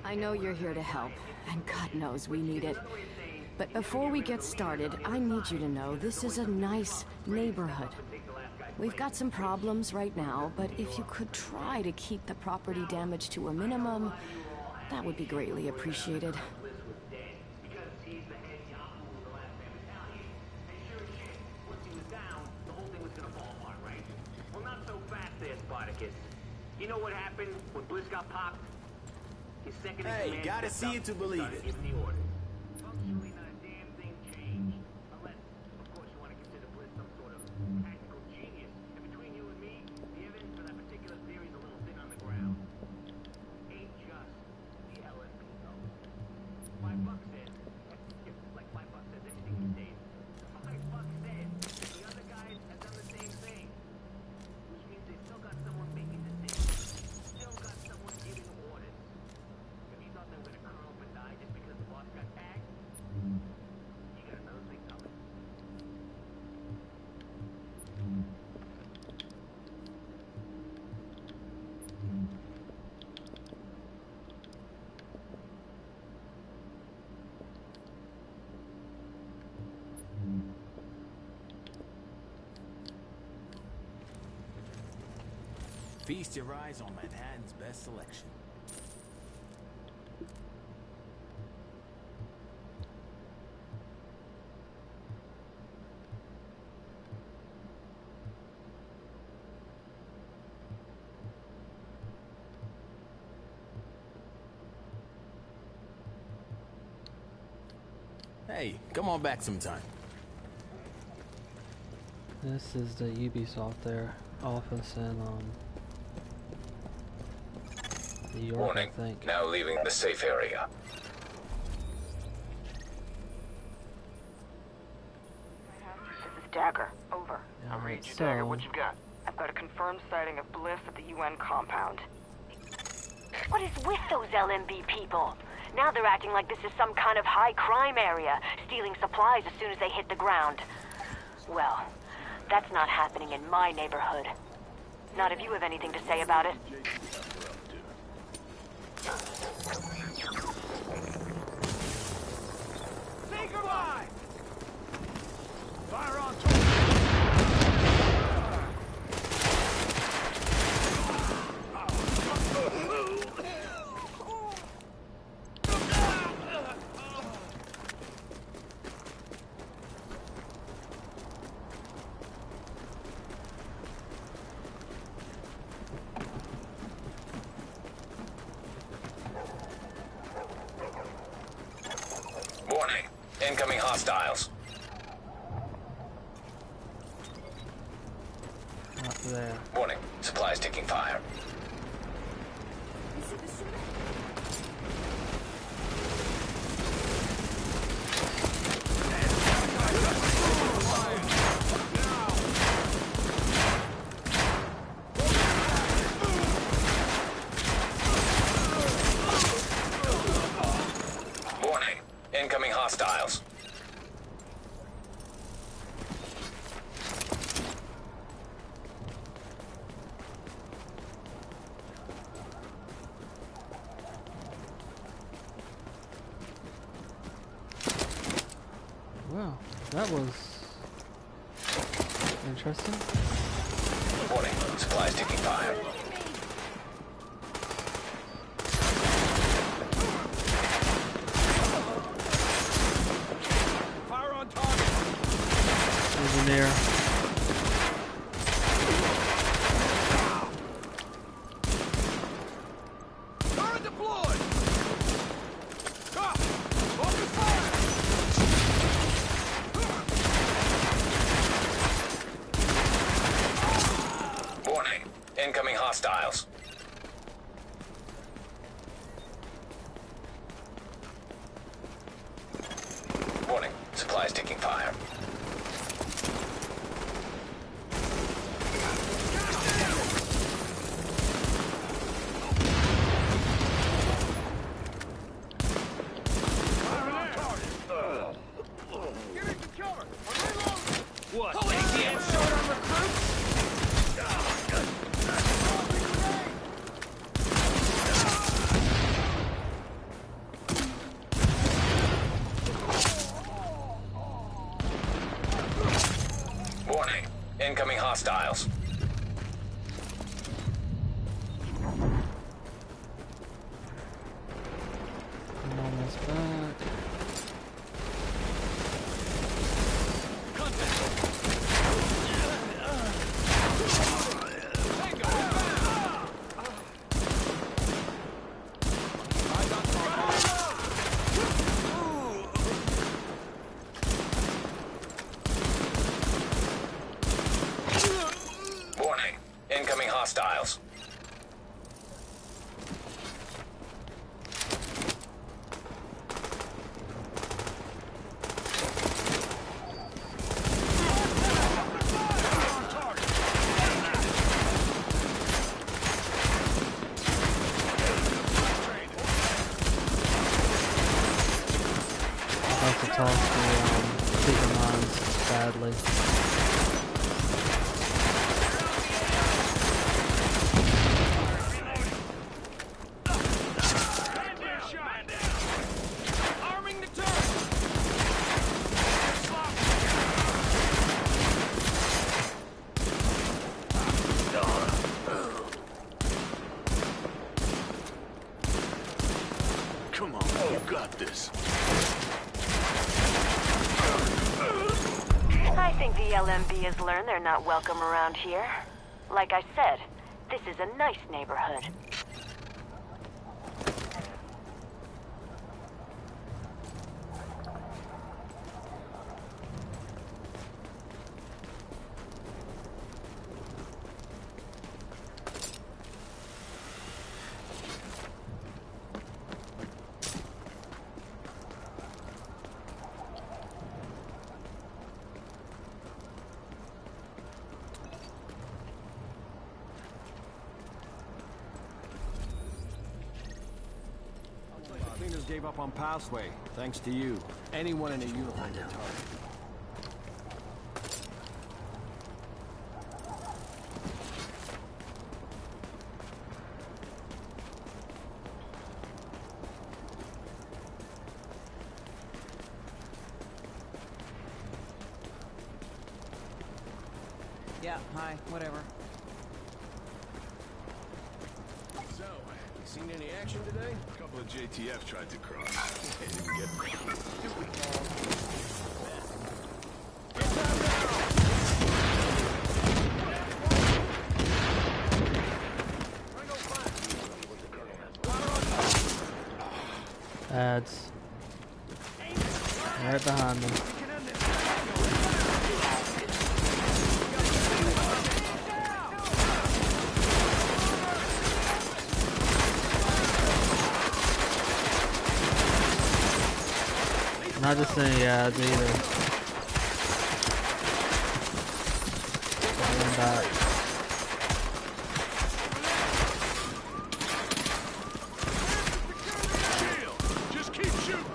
I know you're here to help, and God knows we need it. But before we get started, I need you to know this is a nice neighborhood. We've got some problems right now, but if you could try to keep the property damage to a minimum, that would be greatly appreciated. You know what happened when Bliss got popped? His second in Hey, command gotta stepped see up it to believe and started it. giving the orders. Functionally, not a damn thing changed. Unless, of course, you want to consider Bliss some sort of tactical genius. And between you and me, the evidence for that particular theory is a little thin on the ground. Ain't just the LMP, though. $5 says, like $5 says anything these days. $5 says the other guys have done the same thing. Which means they still got someone making decisions. Still got someone giving orders. If you thought they were gonna curl up and die just because the boss got Feast your eyes on Manhattan's best selection. Hey, come on back sometime. This is the Ubisoft there office in New York, Warning. I think. Now leaving the safe area. This is Dagger. Over. Yeah, I'll read you, so, Dagger. What you got? I've got a confirmed sighting of Bliss at the UN compound. What is with those LMB people? Now they're acting like this is some kind of high crime area, stealing supplies as soon as they hit the ground. Well, that's not happening in my neighborhood. Not if you have anything to say about it. Say goodbye! Fire on Warning. Incoming hostiles. Not there. Warning. Supplies taking fire. Warning. Incoming hostiles. Wow, that was interesting. Warning. Supplies taking fire. Fire on target! Engineer. Turret deployed! Ah! Focus fire! Warning. Incoming hostiles. Warning. Supplies taking fire. Fire on target! Give me some cover! I'm reloading! What? Holy damn short on recruits! Warning. Incoming hostiles. I'm almost back. Warning. Incoming hostiles. I have to talk to Secret Minds badly. Arming the turret! think the LMB has learned they're not welcome around here? Like I said, this is a nice neighborhood. Cleaners gave up on Passway, thanks to you. Anyone in a uniform would target. Yeah, hi, whatever. So, you seen any action today? A couple of JTF tried to cross. They didn't get me. Ads. Right behind them. Not just any ads either. Going back. Just keep shooting.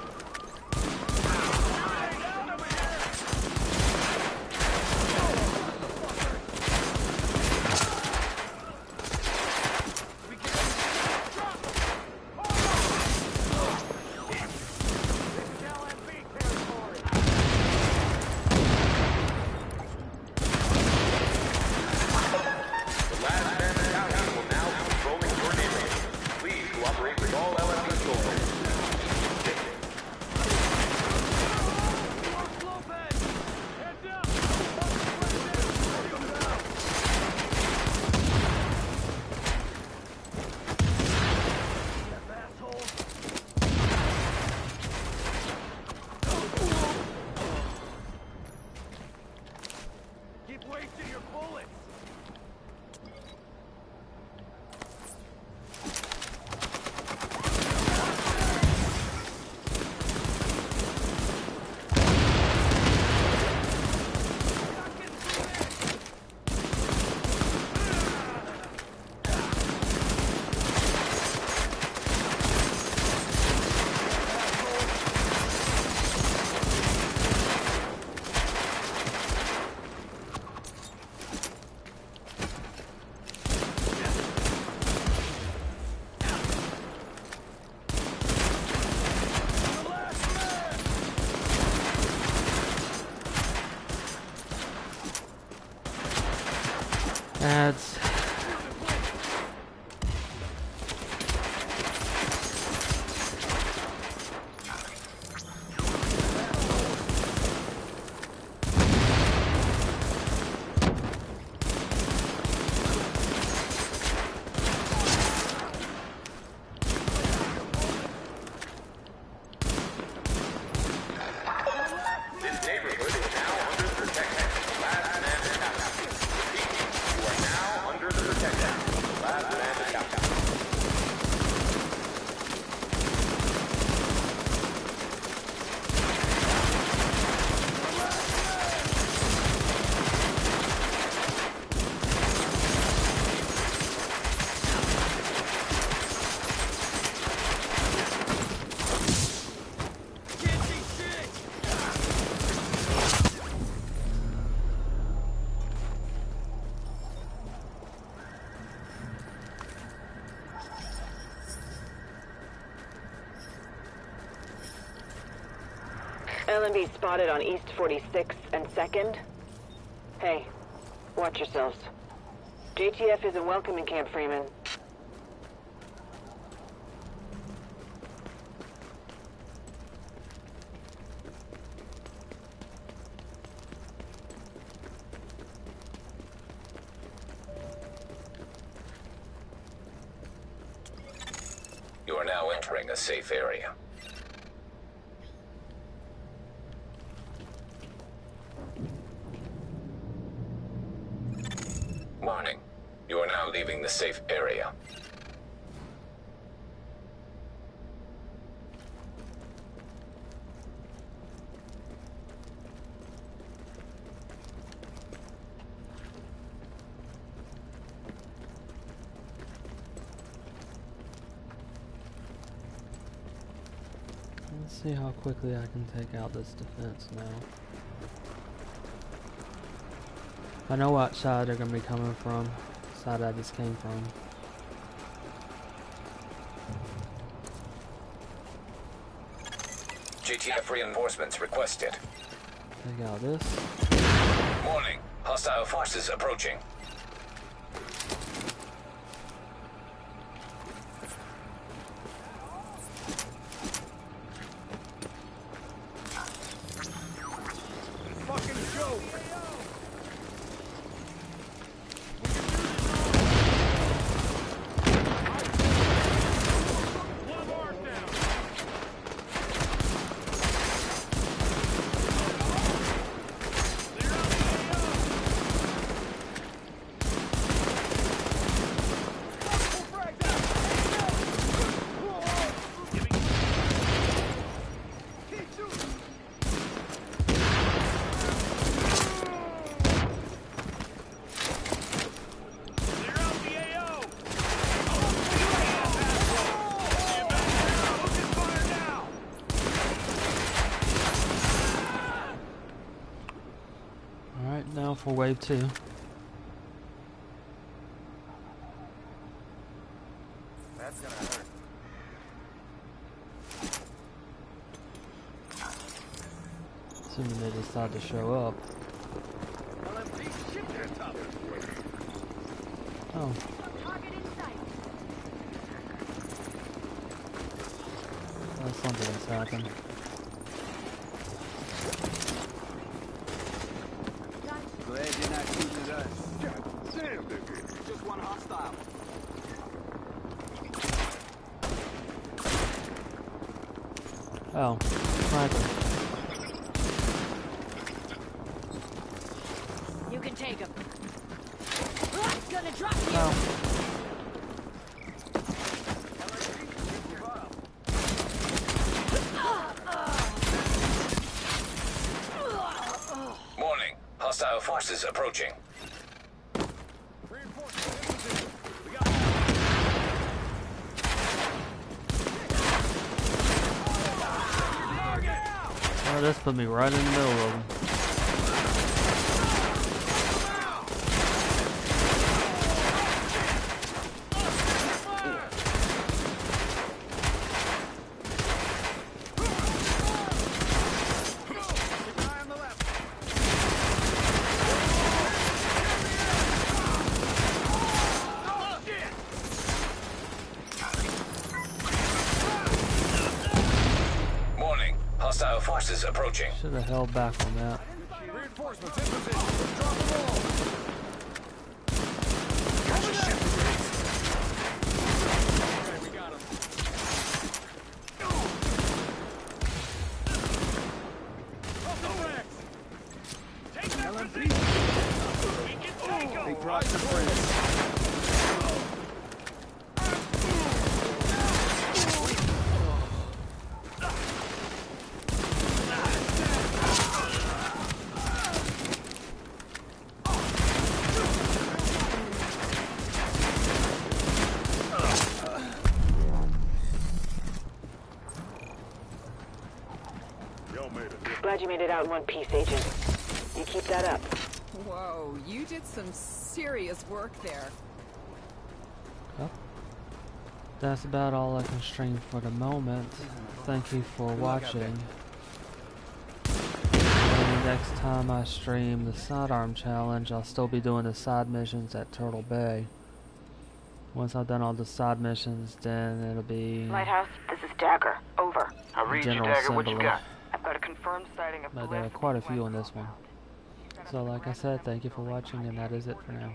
Ads. This neighborhood is now under protection. Last man out. You are now under the protection. Last man out. LMB spotted on East 46 and 2nd. Hey, watch yourselves. JTF isn't welcome in Camp Freeman. a safe area. Warning. You are now leaving the safe area. Let's see how quickly I can take out this defense now. I know what side they're going to be coming from. Side I just came from. JTF reinforcements requested. Take out this. Warning. Hostile forces approaching. For wave 2. That's gonna hurt. Assuming they decide to show up. Oh. Something has happened. Glad you're not shooting at us. God damn, baby. Just one hostile. Oh, sniper. You can take him. Gonna drop you. Oh. Warning. Hostile forces approaching. Oh, this put me right in the middle of them. Hostile forces approaching. Should have held back on that. Reinforcements in position. Drop them all. Okay, we got him. Take that position. We can take him. They brought some friends. Glad you made it out in one piece, Agent. You keep that up. Whoa, you did some serious work there. Well, that's about all I can stream for the moment. Thank you for watching. And next time I stream the Sidearm challenge, I'll still be doing the side missions at Turtle Bay. Once I've done all the side missions, then it'll be Lighthouse, this is Dagger. Over. I'll read you, General Dagger. What you Assembly. got? I've got a confirmed sighting of But there are quite a few on this one. So like I said, thank you for watching, and that is it for now.